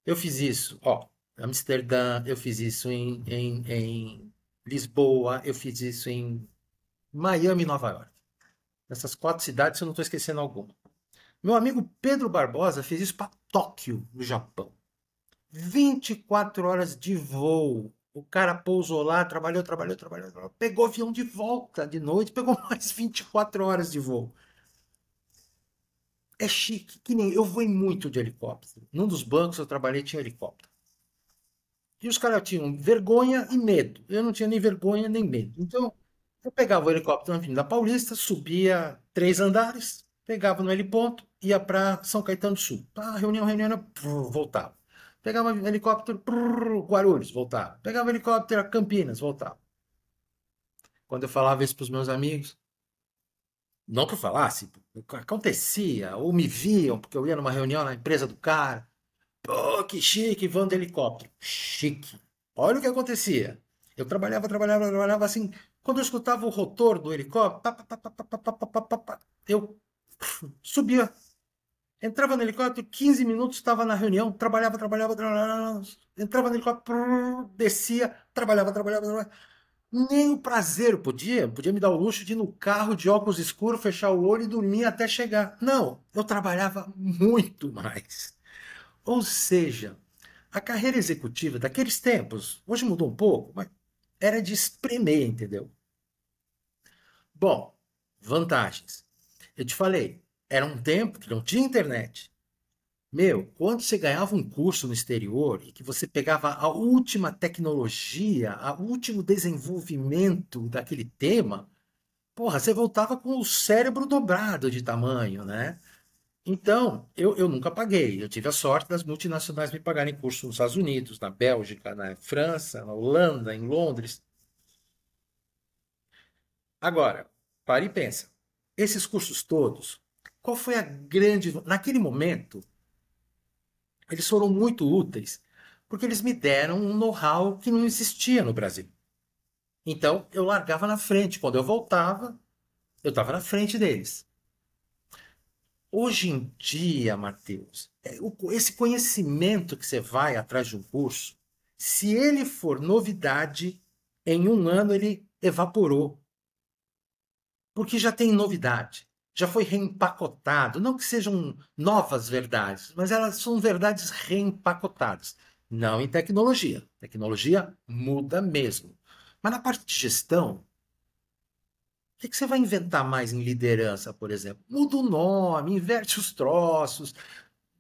eu fiz isso, ó, Amsterdã, eu fiz isso em Lisboa, eu fiz isso em Miami, Nova York. Nessas 4 cidades, eu não estou esquecendo alguma. Meu amigo Pedro Barbosa fez isso para Tóquio, no Japão. 24 horas de voo. O cara pousou lá, trabalhou, pegou avião de volta de noite, pegou mais 24 horas de voo. É chique, que nem eu voei muito de helicóptero. Num dos bancos eu trabalhei tinha helicóptero. E os caras tinham vergonha e medo. Eu não tinha nem vergonha nem medo. Então, eu pegava o helicóptero na Avenida Paulista, subia 3 andares, pegava no heliponto, ia para São Caetano do Sul. Tá, reunião, reunião, voltava. Pegava o helicóptero, Guarulhos, voltava. Pegava o helicóptero, Campinas, voltava. Quando eu falava isso para os meus amigos, não que eu falasse, acontecia, ou me viam, porque eu ia numa reunião na empresa do cara. Pô, que chique, vão de helicóptero. Chique. Olha o que acontecia. Eu trabalhava assim. Quando eu escutava o rotor do helicóptero, eu subia. Entrava no helicóptero, 15 minutos estava na reunião, trabalhava, entrava no helicóptero, descia, trabalhava. Nem o prazer eu podia me dar o luxo de ir no carro de óculos escuros, fechar o olho e dormir até chegar. Não, eu trabalhava muito mais. Ou seja, a carreira executiva daqueles tempos, hoje mudou um pouco, mas era de espremer, entendeu? Bom, vantagens. Eu te falei, era um tempo que não tinha internet. Meu, quando você ganhava um curso no exterior e que você pegava a última tecnologia, o último desenvolvimento daquele tema, porra, você voltava com o cérebro dobrado de tamanho, né? Então, eu nunca paguei. Eu tive a sorte das multinacionais me pagarem curso nos Estados Unidos, na Bélgica, na França, na Holanda, em Londres. Agora, pare e pensa. Esses cursos todos, qual foi a grande. Naquele momento, eles foram muito úteis, porque eles me deram um know-how que não existia no Brasil. Então, eu largava na frente. Quando eu voltava, eu estava na frente deles. Hoje em dia, Matheus, esse conhecimento que você vai atrás de um curso, se ele for novidade, em um ano ele evaporou. Porque já tem novidade, já foi reempacotado. Não que sejam novas verdades, mas elas são verdades reempacotadas. Não em tecnologia. Tecnologia muda mesmo. Mas na parte de gestão, o que você vai inventar mais em liderança, por exemplo? Muda o nome, inverte os troços,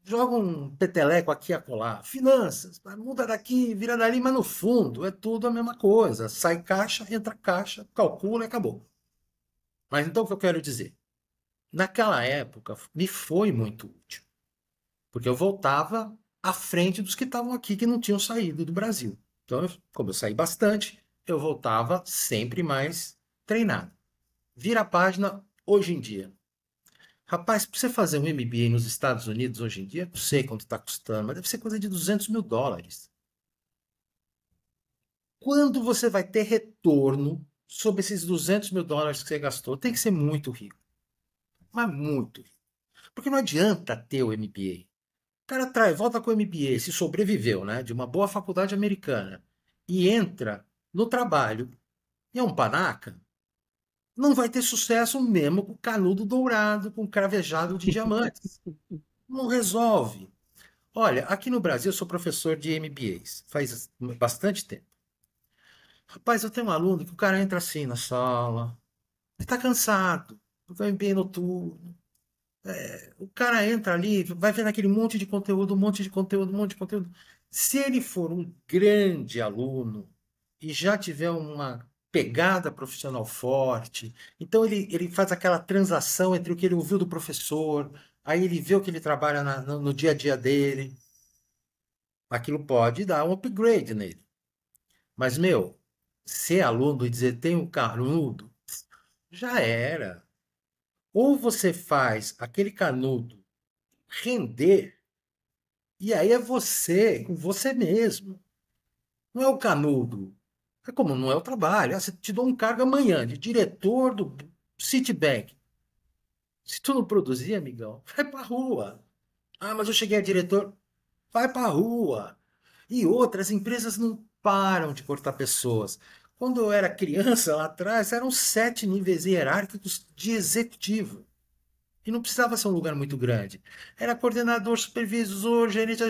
joga um peteleco aqui e acolá. Finanças, muda daqui, vira dali, mas no fundo é tudo a mesma coisa. Sai caixa, entra caixa, calcula e acabou. Mas então o que eu quero dizer? Naquela época me foi muito útil, porque eu voltava à frente dos que estavam aqui que não tinham saído do Brasil. Então, como eu saí bastante, eu voltava sempre mais treinado. Vira a página hoje em dia. Rapaz, para você fazer um MBA nos Estados Unidos hoje em dia, não sei quanto está custando, mas deve ser coisa de US$ 200.000. Quando você vai ter retorno sobre esses US$ 200.000 que você gastou? Tem que ser muito rico, mas muito rico. Porque não adianta ter o MBA. O cara traz, volta com o MBA, se sobreviveu, né, de uma boa faculdade americana e entra no trabalho e é um panaca, não vai ter sucesso mesmo com canudo dourado, com cravejado de diamantes. Não resolve. Olha, aqui no Brasil eu sou professor de MBAs, faz bastante tempo. Rapaz, eu tenho um aluno que o cara entra assim na sala, ele tá cansado, porque é um MBA noturno. O cara entra ali, vai vendo aquele monte de conteúdo, um monte de conteúdo, um monte de conteúdo. Se ele for um grande aluno e já tiver uma pegada profissional forte, então ele faz aquela transação entre o que ele ouviu do professor, aí ele vê o que ele trabalha no dia a dia dele. Aquilo pode dar um upgrade nele. Mas, meu, ser aluno e dizer tem um canudo, já era. Ou você faz aquele canudo render, e aí é você, com você mesmo. Não é o canudo. É como não é o trabalho. Você te dou um cargo amanhã de diretor do Citibank. Se tu não produzir, amigão, vai pra rua. Ah, mas eu cheguei a diretor. Vai pra rua. E outras empresas não param de cortar pessoas. Quando eu era criança lá atrás, eram 7 níveis hierárquicos de executivo. E não precisava ser um lugar muito grande. Era coordenador, supervisor, gerente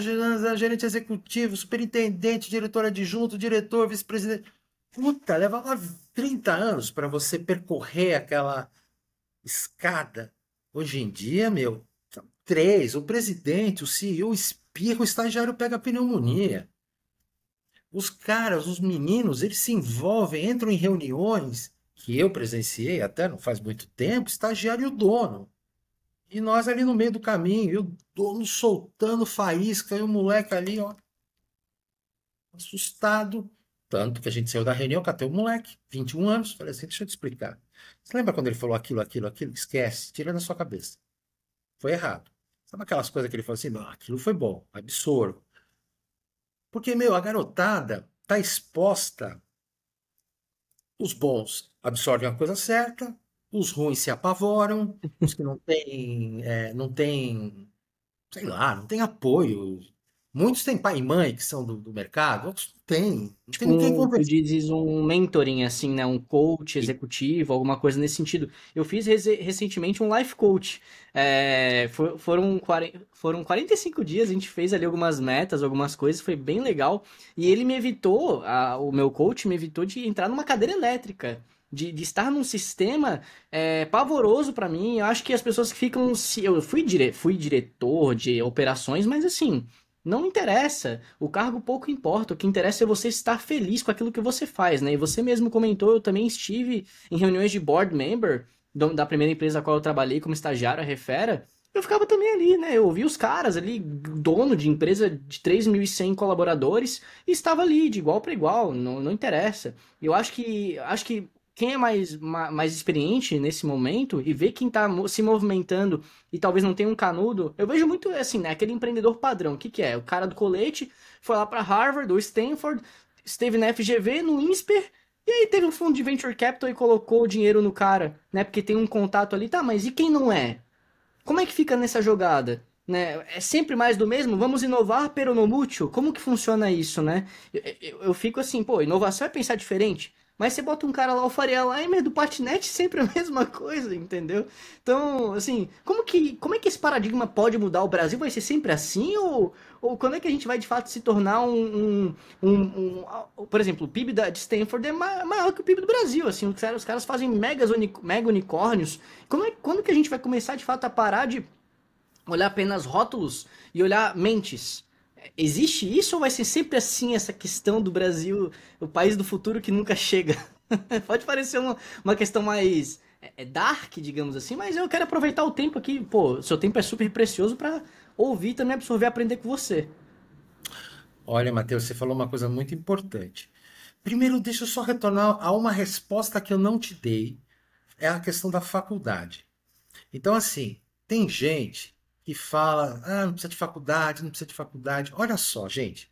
executivo, superintendente, diretor adjunto, diretor, vice-presidente. Puta, levava 30 anos para você percorrer aquela escada. Hoje em dia, meu, três, o presidente, o CEO espirra, o estagiário pega pneumonia. Os caras, os meninos, eles se envolvem, entram em reuniões que eu presenciei até não faz muito tempo, estagiário e o dono. E nós ali no meio do caminho, e o dono soltando faísca, e o moleque ali, ó, assustado. Tanto que a gente saiu da reunião, catei o moleque, 21 anos, falei assim, deixa eu te explicar. Você lembra quando ele falou aquilo, aquilo, aquilo? Esquece, tira da sua cabeça. Foi errado. Sabe aquelas coisas que ele falou assim, não, aquilo foi bom, absorvo. Porque, meu, a garotada tá exposta. Os bons absorvem a coisa certa, os ruins se apavoram, os que não têm, sei lá, não têm apoio. Muitos têm pai e mãe que são do mercado, outros não têm. Não tem Tipo, ninguém tu conversando. dizes um mentoring, assim, né? Um coach executivo, alguma coisa nesse sentido. Eu fiz recentemente um life coach. Foram 45 dias, a gente fez ali algumas metas, algumas coisas, foi bem legal. E ele me evitou, o meu coach me evitou de entrar numa cadeira elétrica. De estar num sistema pavoroso pra mim. Eu acho que as pessoas que ficam. Eu fui diretor de operações, mas assim. Não interessa, o cargo pouco importa, o que interessa é você estar feliz com aquilo que você faz, né? E você mesmo comentou, eu também estive em reuniões de board member da primeira empresa a qual eu trabalhei como estagiário, a Refera, eu ficava também ali, né? Eu ouvi os caras ali, dono de empresa de 3.100 colaboradores, e estava ali, de igual para igual, não interessa. Eu acho que quem é mais experiente nesse momento e vê quem tá se movimentando e talvez não tenha um canudo, eu vejo muito assim, né? Aquele empreendedor padrão. O que que é? O cara do colete foi lá para Harvard ou Stanford, esteve na FGV, no INSPER, e aí teve um fundo de venture capital e colocou o dinheiro no cara, né? Porque tem um contato ali, tá, mas e quem não é? Como é que fica nessa jogada? Né? É sempre mais do mesmo? Vamos inovar, pero no mútil? Como que funciona isso, né? Eu fico assim, pô, inovação é pensar diferente. Mas você bota um cara lá, o Faria Limer do patinete, sempre a mesma coisa, entendeu? Então, assim, como é que esse paradigma pode mudar? O Brasil vai ser sempre assim? Ou quando é que a gente vai de fato se tornar por exemplo, o PIB de Stanford é maior que o PIB do Brasil, assim, os caras fazem mega unicórnios. Quando que a gente vai começar de fato a parar de olhar apenas rótulos e olhar mentes? Existe isso ou vai ser sempre assim essa questão do Brasil, o país do futuro que nunca chega? Pode parecer uma questão mais dark, digamos assim, mas eu quero aproveitar o tempo aqui. Pô, seu tempo é super precioso para ouvir, também absorver e aprender com você. Olha, Matheus, você falou uma coisa muito importante. Primeiro, deixa eu só retornar a uma resposta que eu não te dei. É a questão da faculdade. Então, assim, tem gente que fala, não precisa de faculdade, não precisa de faculdade. Olha só, gente,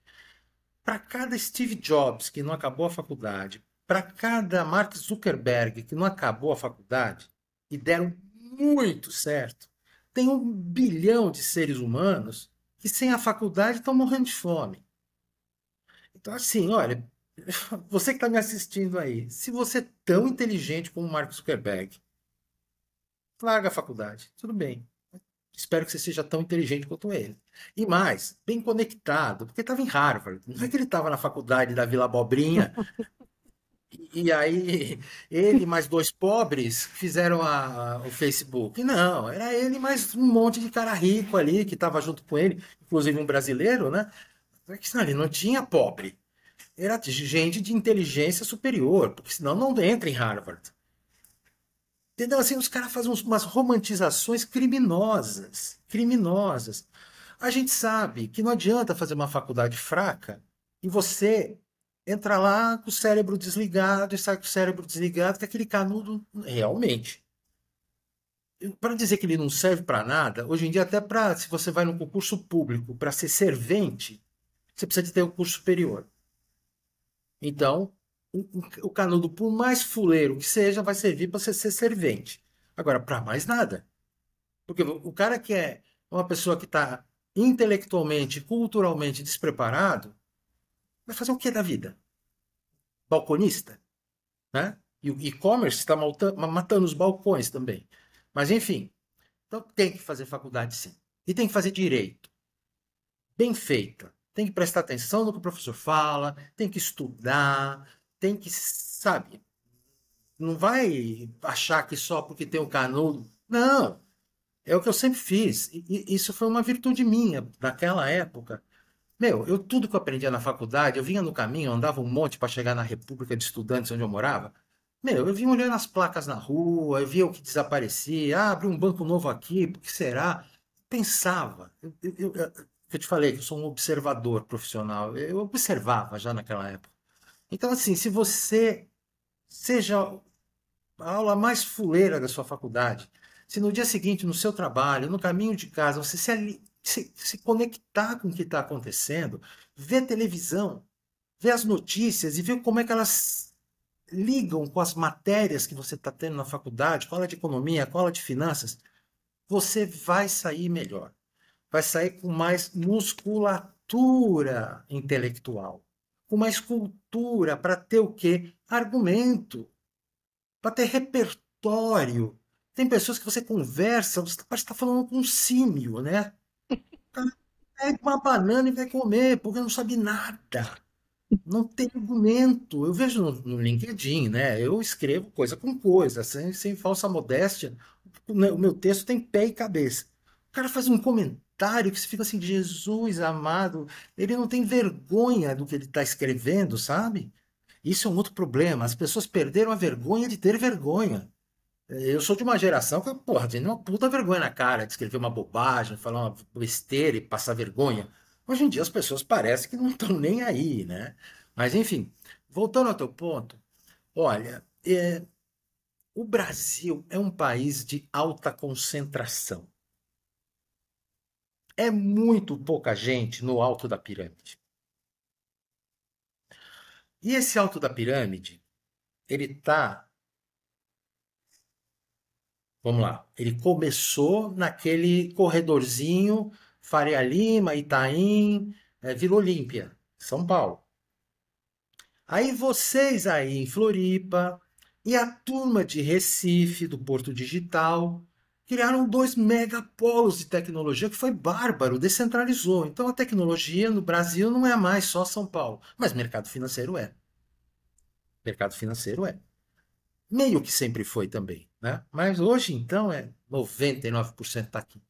para cada Steve Jobs que não acabou a faculdade, para cada Mark Zuckerberg que não acabou a faculdade e deram muito certo, tem 1 bilhão de seres humanos que sem a faculdade estão morrendo de fome. Então, assim, olha, você que está me assistindo aí, se você é tão inteligente como o Mark Zuckerberg, larga a faculdade, tudo bem. Espero que você seja tão inteligente quanto ele. E mais, bem conectado, porque estava em Harvard. Não é que ele estava na faculdade da Vila Abobrinha, e aí ele mais dois pobres fizeram o Facebook. Não, era ele mais um monte de cara rico ali que estava junto com ele, inclusive um brasileiro, né? É que senão ele não tinha pobre. Era gente de inteligência superior, porque senão não entra em Harvard. Entendeu? Assim, os caras fazem umas romantizações criminosas. Criminosas. A gente sabe que não adianta fazer uma faculdade fraca e você entra lá com o cérebro desligado e sai com o cérebro desligado, que aquele canudo realmente. Para dizer que ele não serve para nada, hoje em dia, até para se você vai num concurso público para ser servente, você precisa de ter um curso superior. Então, o canudo, por mais fuleiro que seja, vai servir para você ser servente. Agora, para mais nada. Porque o cara que é uma pessoa que está intelectualmente, culturalmente despreparado, vai fazer o que da vida? Balconista, né? E o e-commerce está matando os balcões também. Mas, enfim, então tem que fazer faculdade sim. E tem que fazer direito. Bem feita. Tem que prestar atenção no que o professor fala, tem que estudar, tem que, sabe, não vai achar que só porque tem um canudo. Não. É o que eu sempre fiz. E isso foi uma virtude minha naquela época. Meu, eu tudo que eu aprendia na faculdade, eu vinha no caminho, eu andava um monte para chegar na República de Estudantes onde eu morava. Meu, eu vinha olhando as placas na rua, eu via o que desaparecia, ah, abre um banco novo aqui, por que será? Pensava. Eu te falei que eu sou um observador profissional. Eu observava já naquela época. Então, assim, se você seja a aula mais fuleira da sua faculdade, se no dia seguinte, no seu trabalho, no caminho de casa, você se conectar com o que está acontecendo, ver televisão, ver as notícias e ver como é que elas ligam com as matérias que você está tendo na faculdade, com aula de economia, com aula de finanças, você vai sair melhor. Vai sair com mais musculatura intelectual, com mais cultura para ter o quê? Argumento, para ter repertório. Tem pessoas que você conversa, você parece estar falando com um símio, né? O cara pega uma banana e vai comer, porque não sabe nada. Não tem argumento. Eu vejo no LinkedIn, né? Eu escrevo coisa com coisa, sem falsa modéstia. O meu texto tem pé e cabeça. O cara faz um comentário que você fica assim, Jesus amado, ele não tem vergonha do que ele está escrevendo, sabe? Isso é um outro problema. As pessoas perderam a vergonha de ter vergonha. Eu sou de uma geração que, porra, tem uma puta vergonha na cara de escrever uma bobagem, falar uma besteira e passar vergonha. Hoje em dia as pessoas parecem que não estão nem aí, né? Mas enfim, voltando ao teu ponto, olha, o Brasil é um país de alta concentração. É muito pouca gente no alto da pirâmide. E esse alto da pirâmide, ele tá, vamos lá, ele começou naquele corredorzinho Faria Lima, Itaim, Vila Olímpia, São Paulo. Aí vocês aí em Floripa e a turma de Recife, do Porto Digital, criaram dois megapolos de tecnologia que foi bárbaro, descentralizou. Então a tecnologia no Brasil não é mais só São Paulo, mas mercado financeiro é. Mercado financeiro é. Meio que sempre foi também, né? Mas hoje então é 99% está aqui.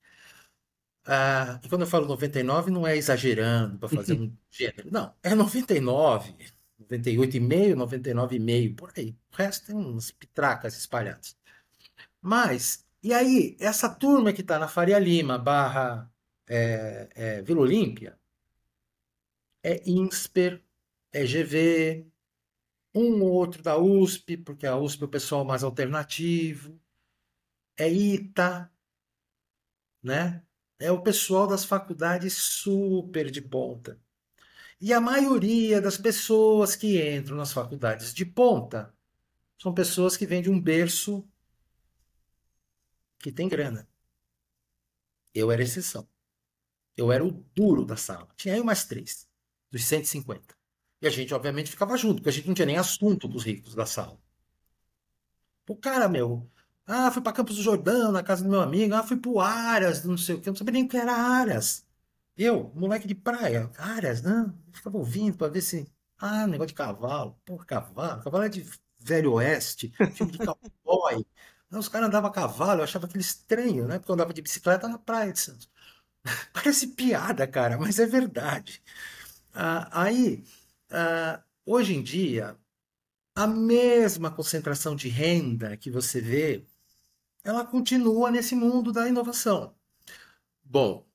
Ah, e quando eu falo 99, não é exagerando para fazer um gênero. Não, é 99, 98,5, 99,5, por aí. O resto tem umas pitracas espalhadas. Mas, e aí, essa turma que está na Faria Lima, barra Vila Olímpia, é INSPER, é GV, um ou outro da USP, porque a USP é o pessoal mais alternativo, é ITA, né? É o pessoal das faculdades super de ponta. E a maioria das pessoas que entram nas faculdades de ponta são pessoas que vêm de um berço que tem grana. Eu era exceção. Eu era o duro da sala. Tinha aí mais três, dos 150. E a gente, obviamente, ficava junto, porque a gente não tinha nem assunto dos ricos da sala. O cara, meu, ah, fui para Campos do Jordão, na casa do meu amigo, ah, fui pro Aras, não sei o que, eu não sabia nem o que era Aras. Eu, moleque de praia, Aras, não, eu ficava ouvindo para ver se. Ah, negócio de cavalo. Porra, cavalo. Cavalo é de Velho Oeste, filme de cowboy. Aí os caras andavam a cavalo, eu achava aquilo estranho, né? Porque eu andava de bicicleta na praia de Santos. Parece piada, cara, mas é verdade. Aí, hoje em dia, a mesma concentração de renda que você vê, ela continua nesse mundo da inovação. Bom,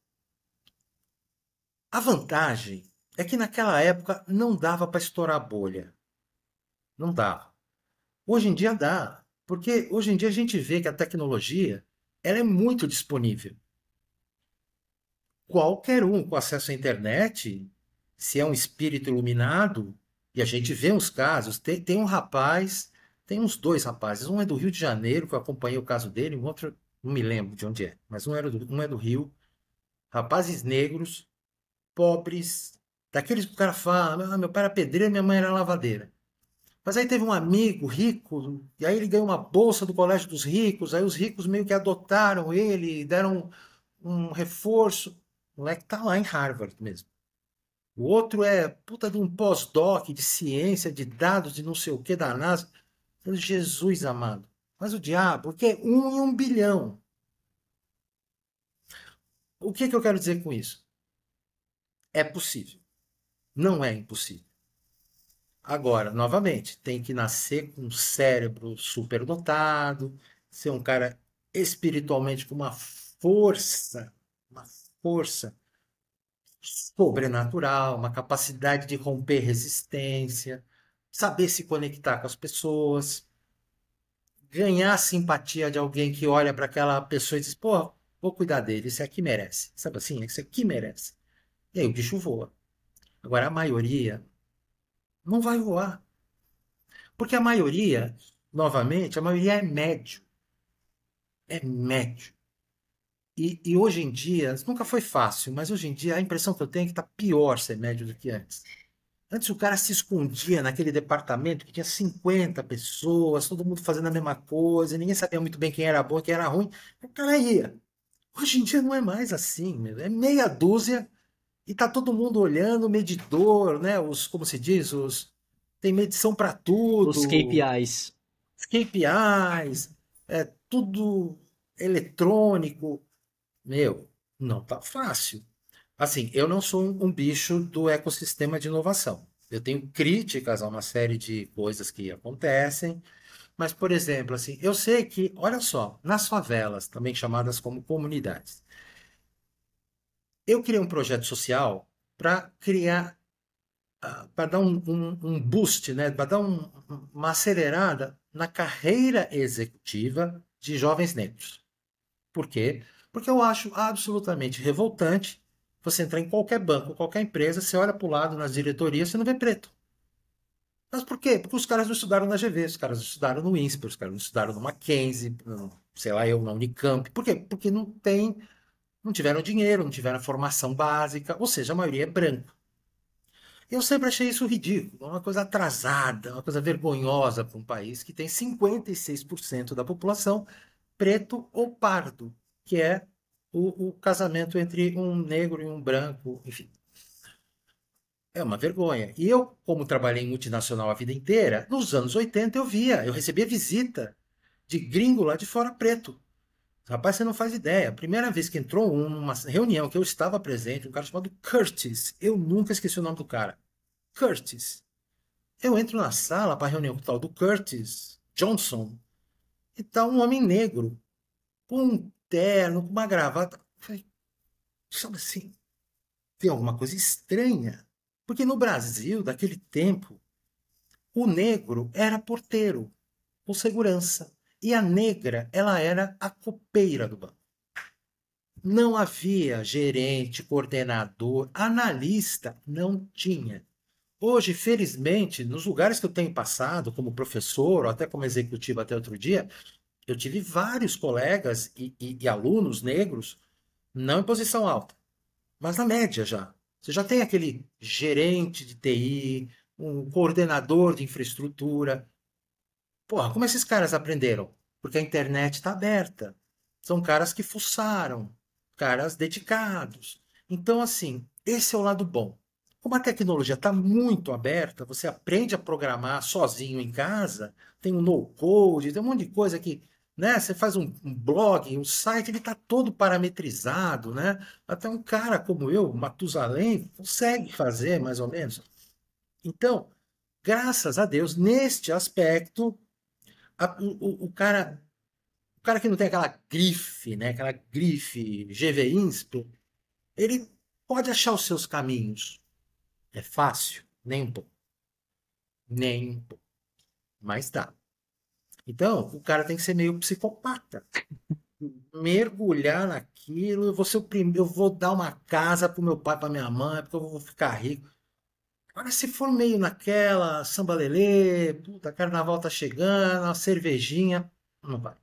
a vantagem é que naquela época não dava para estourar a bolha. Não dava. Hoje em dia dá, porque hoje em dia a gente vê que a tecnologia ela é muito disponível. Qualquer um com acesso à internet, se é um espírito iluminado, e a gente vê uns casos, tem um rapaz, tem uns dois rapazes, um é do Rio de Janeiro, que eu acompanhei o caso dele, o outro não me lembro de onde é, mas um é do Rio, rapazes negros, pobres, daqueles que o cara fala, ah, meu pai era pedreiro, minha mãe era lavadeira. Mas aí teve um amigo rico, e aí ele ganhou uma bolsa do Colégio dos Ricos, aí os ricos meio que adotaram ele, deram um reforço. O moleque tá lá em Harvard mesmo. O outro é puta de um pós-doc de ciência, de dados, de não sei o que da NASA. Jesus amado. Mas o diabo, porque é 1 em 1 bilhão. O que eu quero dizer com isso? É possível. Não é impossível. Agora, novamente, tem que nascer com um cérebro superdotado, ser um cara espiritualmente com uma força sobrenatural, uma capacidade de romper resistência, saber se conectar com as pessoas, ganhar a simpatia de alguém que olha para aquela pessoa e diz: pô, vou cuidar dele, esse aqui merece. Sabe assim? Esse aqui merece. E aí o bicho voa. Agora, a maioria não vai voar. Porque a maioria, novamente, a maioria é médio. É médio. E hoje em dia, nunca foi fácil, mas hoje em dia a impressão que eu tenho é que está pior ser médio do que antes. Antes o cara se escondia naquele departamento que tinha 50 pessoas, todo mundo fazendo a mesma coisa, ninguém sabia muito bem quem era bom e quem era ruim. O cara ia. Hoje em dia não é mais assim, meu. É meia dúzia e tá todo mundo olhando, medidor, né? Os, como se diz, os tem medição para Os tudo, KPIs. os KPIs, é tudo eletrônico. Meu, não tá fácil. Assim, eu não sou um bicho do ecossistema de inovação. Eu tenho críticas a uma série de coisas que acontecem, mas, por exemplo, assim, eu sei que, olha só, nas favelas, também chamadas como comunidades, eu criei um projeto social para criar, para dar um boost, né, para dar uma acelerada na carreira executiva de jovens negros. Por quê? Porque eu acho absolutamente revoltante você entrar em qualquer banco, qualquer empresa, você olha para o lado nas diretorias, você não vê preto. Mas por quê? Porque os caras não estudaram na GV, os caras não estudaram no INSPER, os caras não estudaram no Mackenzie, sei lá, eu na Unicamp. Por quê? Porque não tem, não tiveram dinheiro, não tiveram formação básica, ou seja, a maioria é branca. Eu sempre achei isso ridículo, uma coisa atrasada, uma coisa vergonhosa para um país que tem 56% da população preto ou pardo, que é o casamento entre um negro e um branco, enfim. É uma vergonha. E eu, como trabalhei em multinacional a vida inteira, nos anos 80 eu recebia visita de gringo lá de fora preto. Rapaz, você não faz ideia. A primeira vez que entrou numa reunião que eu estava presente, um cara chamado Curtis, eu nunca esqueci o nome do cara. Curtis. Eu entro na sala para a reunião com o tal do Curtis Johnson e tá um homem negro, com um terno, com uma gravata. Eu falei, sabe assim, tem alguma coisa estranha. Porque no Brasil, daquele tempo, o negro era porteiro, ou segurança. E a negra, ela era a copeira do banco. Não havia gerente, coordenador, analista, não tinha. Hoje, felizmente, nos lugares que eu tenho passado, como professor, ou até como executivo até outro dia, eu tive vários colegas e alunos negros, não em posição alta, mas na média já. Você já tem aquele gerente de TI, um coordenador de infraestrutura. Porra, como esses caras aprenderam? Porque a internet está aberta. São caras que fuçaram, caras dedicados. Então, assim, esse é o lado bom. Como a tecnologia está muito aberta, você aprende a programar sozinho em casa, tem um no-code, tem um monte de coisa que, né? Você faz um blog, um site, ele está todo parametrizado, né? Até um cara como eu, Matusalém, consegue fazer mais ou menos. Então, graças a Deus, neste aspecto, o cara que não tem aquela grife, né? Aquela grife GV Inspo, ele pode achar os seus caminhos. É fácil? Nem um pouco. Nem um pouco. Mas dá. Então, o cara tem que ser meio psicopata. Mergulhar naquilo, eu vou ser o primeiro, eu vou dar uma casa pro meu pai, pra minha mãe, porque eu vou ficar rico. Agora, se for meio naquela, samba lelê, puta, carnaval tá chegando, uma cervejinha, não vai.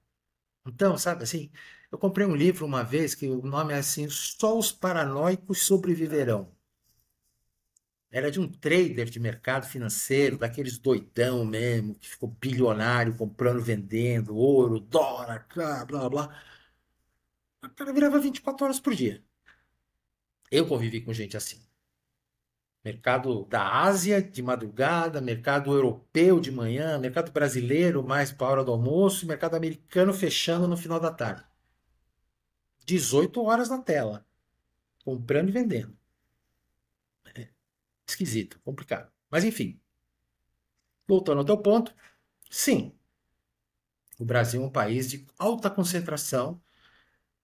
Então, sabe assim, eu comprei um livro uma vez que o nome é assim, Só os Paranoicos Sobreviverão. Era de um trader de mercado financeiro, daqueles doidão mesmo, que ficou bilionário comprando, vendendo, ouro, dólar, blá, blá, blá. O cara virava 24 horas por dia. Eu convivi com gente assim. Mercado da Ásia de madrugada, mercado europeu de manhã, mercado brasileiro mais para a hora do almoço, mercado americano fechando no final da tarde. 18 horas na tela. comprando e vendendo. Esquisito, complicado. Mas enfim, voltando ao teu ponto, sim, o Brasil é um país de alta concentração,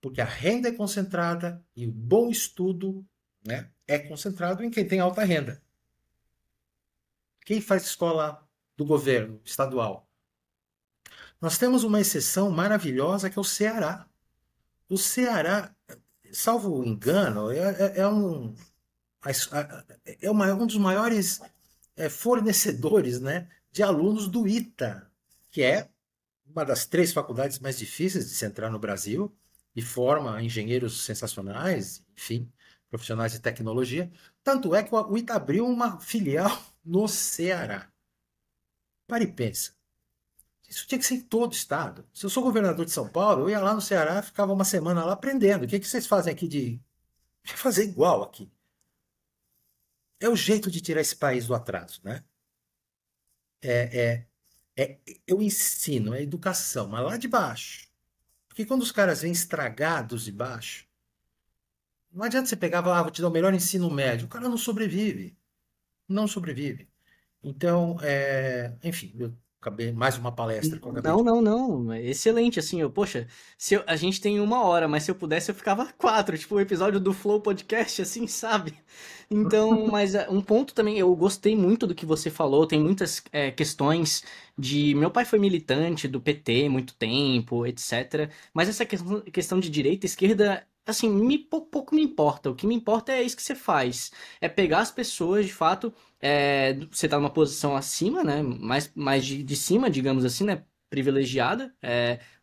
porque a renda é concentrada e o bom estudo, né, é concentrado em quem tem alta renda. Quem faz escola do governo estadual? Nós temos uma exceção maravilhosa que é o Ceará. O Ceará, salvo engano, um dos maiores fornecedores, né, de alunos do ITA, que é uma das 3 faculdades mais difíceis de se entrar no Brasil e forma engenheiros sensacionais, enfim, profissionais de tecnologia. Tanto é que o ITA abriu uma filial no Ceará. Para e pensa. Isso tinha que ser em todo o estado. Se eu sou governador de São Paulo, eu ia lá no Ceará, ficava uma semana lá aprendendo. O que vocês fazem aqui de fazer igual aqui? É o jeito de tirar esse país do atraso, né? É, eu ensino, é educação, mas lá de baixo. Porque quando os caras vêm estragados de baixo, não adianta você pegar e falar, vou te dar o melhor ensino médio. O cara não sobrevive. Não sobrevive. Então, enfim, eu acabei mais uma palestra que eu acabei Não, de. não, não. É excelente, assim, poxa, a gente tem 1 hora, mas se eu pudesse eu ficava 4, tipo o episódio do Flow Podcast, assim, sabe? Então, mas um ponto também, eu gostei muito do que você falou, tem muitas questões de... Meu pai foi militante do PT muito tempo, etc. Mas essa questão de direita e esquerda, assim, pouco me importa. O que me importa é isso que você faz. É pegar as pessoas, de fato, você tá numa posição acima, né? Mais de cima, digamos assim, né? Privilegiada,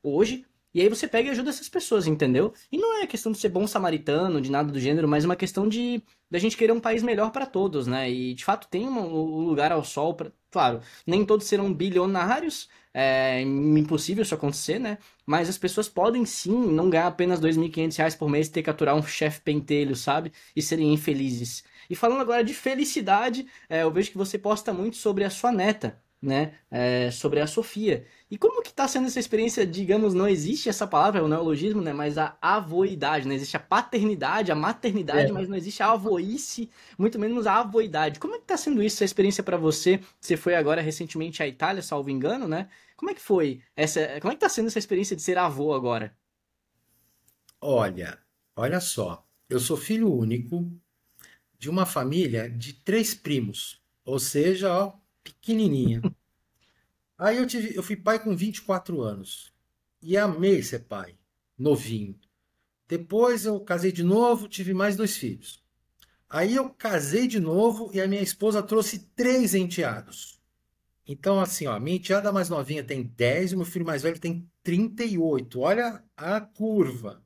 hoje. E aí você pega e ajuda essas pessoas, entendeu? E não é questão de ser bom samaritano, de nada do gênero, mas uma questão de da gente querer um país melhor para todos, né? E de fato tem um lugar ao sol para, claro, nem todos serão bilionários, é impossível isso acontecer, né? Mas as pessoas podem sim não ganhar apenas R$ 2.500 por mês e ter que aturar um chefe pentelho, sabe? E serem infelizes. E falando agora de felicidade, eu vejo que você posta muito sobre a sua neta, né? Sobre a Sofia. E como que tá sendo essa experiência, digamos, não existe essa palavra, o neologismo, né? Mas a avoidade, né? Existe a paternidade, a maternidade, mas não existe a avoice, muito menos a avoidade. Como é que tá sendo isso, essa experiência para você? Você foi agora recentemente à Itália, salvo engano, né? Como é que foi como é que tá sendo essa experiência de ser avô agora? Olha só. Eu sou filho único de uma família de 3 primos, ou seja, ó, pequenininha. Aí eu fui pai com 24 anos e amei ser pai, novinho. Depois eu casei de novo, tive mais 2 filhos. Aí eu casei de novo e a minha esposa trouxe 3 enteados. Então, assim, ó, a minha enteada mais novinha tem 10 e o meu filho mais velho tem 38. Olha a curva.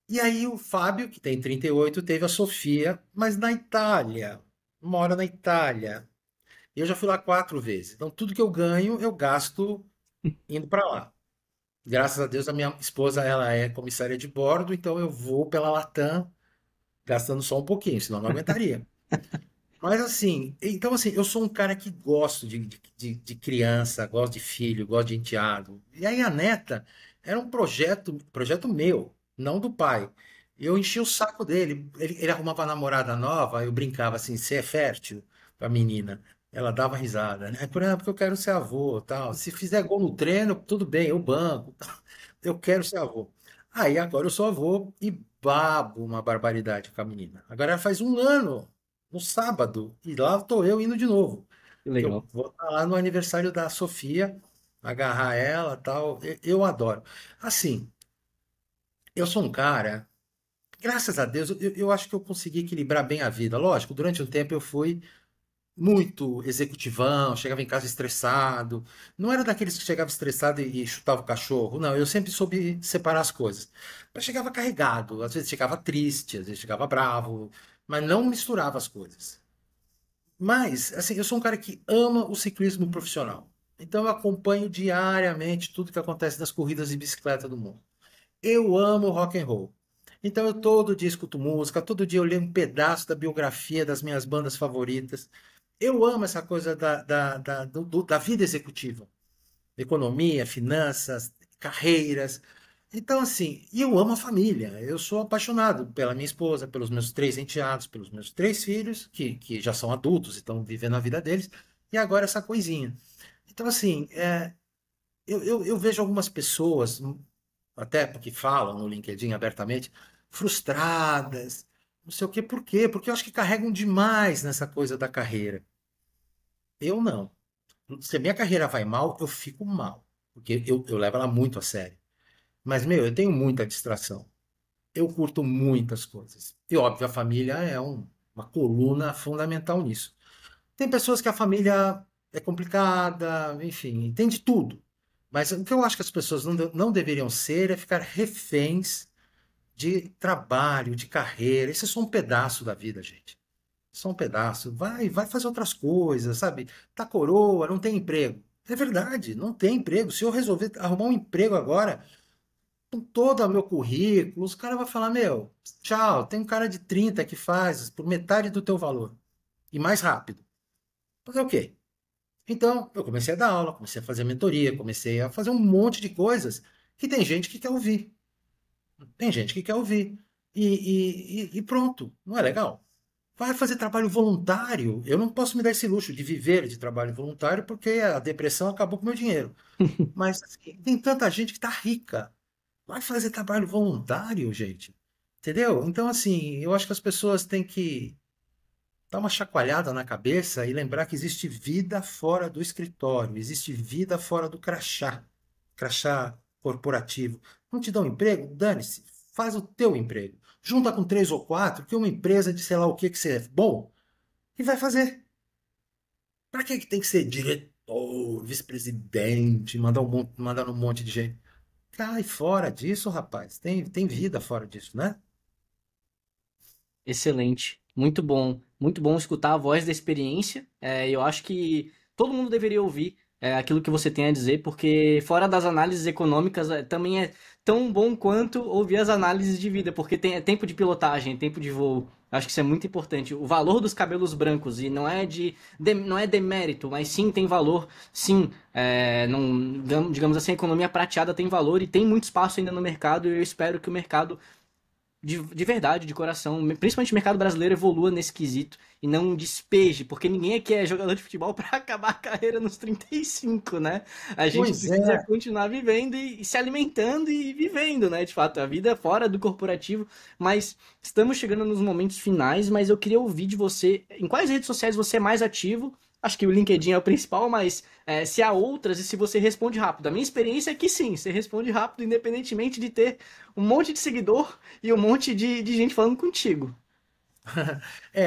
E aí o Fábio, que tem 38, teve a Sofia, mas na Itália. Mora na Itália. Eu já fui lá 4 vezes. Então, tudo que eu ganho, eu gasto indo para lá. Graças a Deus, a minha esposa, ela é comissária de bordo, então eu vou pela Latam gastando só um pouquinho, senão eu não aguentaria. Mas assim, então assim, eu sou um cara que gosto de criança, gosto de filho, gosto de enteado. E aí a neta era um projeto meu, não do pai. Eu enchi o saco dele. Ele arrumava uma namorada nova, eu brincava assim, você é fértil pra menina. Ela dava risada, né? Porque eu quero ser avô, tal. Se fizer gol no treino, tudo bem, eu banco. Eu quero ser avô. Aí agora eu sou avô e babo uma barbaridade com a menina. Agora ela faz um ano no sábado, e lá estou eu indo de novo. Que Que eu legal. vou estar lá no aniversário da Sofia, agarrar ela, tal. Eu adoro. Assim, eu sou um cara, graças a Deus, eu acho que eu consegui equilibrar bem a vida. Lógico, durante um tempo eu fui muito executivão, chegava em casa estressado. Não era daqueles que chegava estressado e chutava o cachorro. Não, eu sempre soube separar as coisas. Mas chegava carregado, às vezes chegava triste, às vezes chegava bravo, mas não misturava as coisas. Mas, assim, eu sou um cara que ama o ciclismo profissional. Então eu acompanho diariamente tudo que acontece nas corridas de bicicleta do mundo. Eu amo rock and roll. Então eu todo dia escuto música, todo dia eu leio um pedaço da biografia das minhas bandas favoritas. Eu amo essa coisa da vida executiva. Economia, finanças, carreiras. Então, assim, e eu amo a família. Eu sou apaixonado pela minha esposa, pelos meus 3 enteados, pelos meus 3 filhos, que já são adultos e estão vivendo a vida deles, e agora essa coisinha. Então, assim, eu vejo algumas pessoas, até porque falam no LinkedIn abertamente, frustradas, não sei o quê. Por quê? Porque eu acho que carregam demais nessa coisa da carreira. Eu não. Se a minha carreira vai mal, eu fico mal, porque eu levo ela muito a sério. Mas, meu, eu tenho muita distração. Eu curto muitas coisas. E, óbvio, a família é uma coluna fundamental nisso. Tem pessoas que a família é complicada, enfim, tem de tudo. Mas o que eu acho que as pessoas não deveriam ser é ficar reféns de trabalho, de carreira. Isso é só um pedaço da vida, gente. Só um pedaço. Vai fazer outras coisas, sabe? Tá coroa, não tem emprego. É verdade, não tem emprego. Se eu resolver arrumar um emprego agora, com todo o meu currículo, os caras vão falar, meu, tchau, tem um cara de 30 que faz por metade do teu valor. E mais rápido. Fazer o quê? Então, eu comecei a dar aula, comecei a fazer mentoria, comecei a fazer um monte de coisas que tem gente que quer ouvir. Tem gente que quer ouvir. E pronto. Não é legal? Vai fazer trabalho voluntário. Eu não posso me dar esse luxo de viver de trabalho voluntário porque a depressão acabou com o meu dinheiro. Mas assim, tem tanta gente que está rica. Vai fazer trabalho voluntário, gente. Entendeu? Então, assim, eu acho que as pessoas têm que dar uma chacoalhada na cabeça e lembrar que existe vida fora do escritório, existe vida fora do crachá corporativo. Não te dão emprego? Dane-se, faz o teu emprego. Junta com 3 ou 4, que uma empresa de sei lá o que você é bom, e vai fazer. Para que tem que ser diretor, vice-presidente, mandar um monte de gente? Cai fora disso, rapaz. Tem vida fora disso, né? Excelente, muito bom escutar a voz da experiência. Eu acho que todo mundo deveria ouvir aquilo que você tem a dizer, porque fora das análises econômicas, também é tão bom quanto ouvir as análises de vida, porque tem tempo de pilotagem, tempo de voo. Acho que isso é muito importante. O valor dos cabelos brancos, e não é não é demérito, mas sim tem valor, sim. Não, digamos assim, a economia prateada tem valor e tem muito espaço ainda no mercado, e eu espero que o mercado de verdade, de coração, principalmente o mercado brasileiro evolua nesse quesito e não despeje, porque ninguém aqui é jogador de futebol para acabar a carreira nos 35, né? A gente Pois é. precisa continuar vivendo e se alimentando e vivendo, né? De fato, a vida é fora do corporativo, mas estamos chegando nos momentos finais, mas eu queria ouvir de você, em quais redes sociais você é mais ativo? Acho que o LinkedIn é o principal, mas se há outras e se você responde rápido. A minha experiência é que sim, você responde rápido, independentemente de ter um monte de seguidor e um monte de gente falando contigo.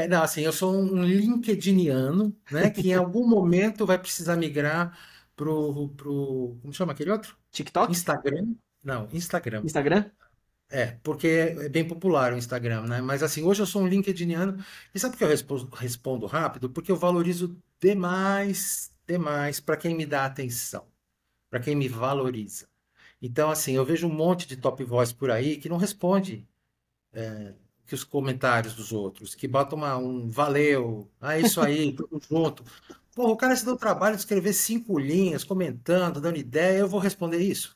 Não, assim, eu sou um LinkedIniano, né, que em algum momento vai precisar migrar como chama aquele outro? TikTok? Instagram? Não, Instagram. Instagram? Porque é bem popular o Instagram, né? Mas assim, hoje eu sou um LinkedIniano. E sabe por que eu respondo rápido? Porque eu valorizo demais, demais para quem me dá atenção, para quem me valoriza. Então, assim, eu vejo um monte de top voice por aí que não responde que os comentários dos outros, que botam um valeu, isso aí, tudo junto. Pô, o cara se deu o trabalho de escrever 5 linhas, comentando, dando ideia, eu vou responder isso?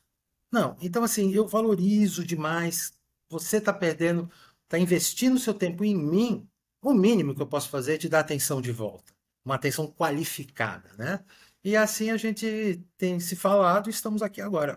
Não. Então, assim, eu valorizo demais. Você está perdendo, está investindo seu tempo em mim. O mínimo que eu posso fazer é te dar atenção de volta. Uma atenção qualificada, né? E assim a gente tem se falado e estamos aqui agora.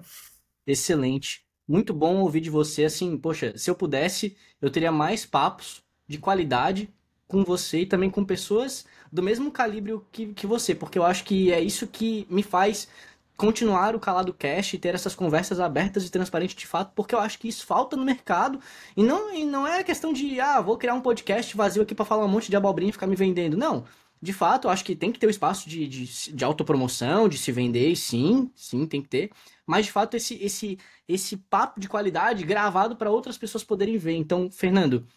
Excelente. Muito bom ouvir de você. Assim, poxa, se eu pudesse, eu teria mais papos de qualidade com você e também com pessoas do mesmo calibre que você, porque eu acho que é isso que me faz continuar o Calado Cast e ter essas conversas abertas e transparentes de fato, porque eu acho que isso falta no mercado e não é questão de, vou criar um podcast vazio aqui para falar um monte de abobrinha e ficar me vendendo. Não. De fato, eu acho que tem que ter o espaço de autopromoção, de se vender, sim, sim, tem que ter. Mas, de fato, esse papo de qualidade gravado para outras pessoas poderem ver. Então, Fernando,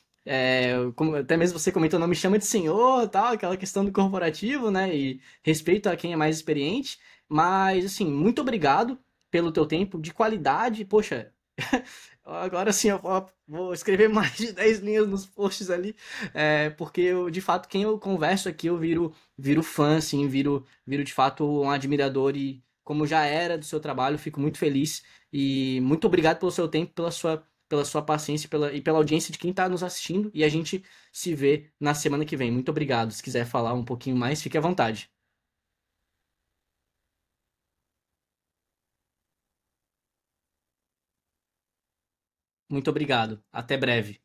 como até mesmo você comentou, não me chama de senhor, tal, aquela questão do corporativo, né? E respeito a quem é mais experiente. Mas, assim, muito obrigado pelo teu tempo de qualidade. Poxa, agora sim eu vou escrever mais de 10 linhas nos posts ali, porque eu, de fato, quem eu converso aqui, eu viro fã, assim, viro de fato um admirador e como já era do seu trabalho, fico muito feliz E muito obrigado pelo seu tempo, pela sua paciência e pela audiência de quem está nos assistindo. E a gente se vê na semana que vem. Muito obrigado. Se quiser falar um pouquinho mais, fique à vontade. Muito obrigado. Até breve.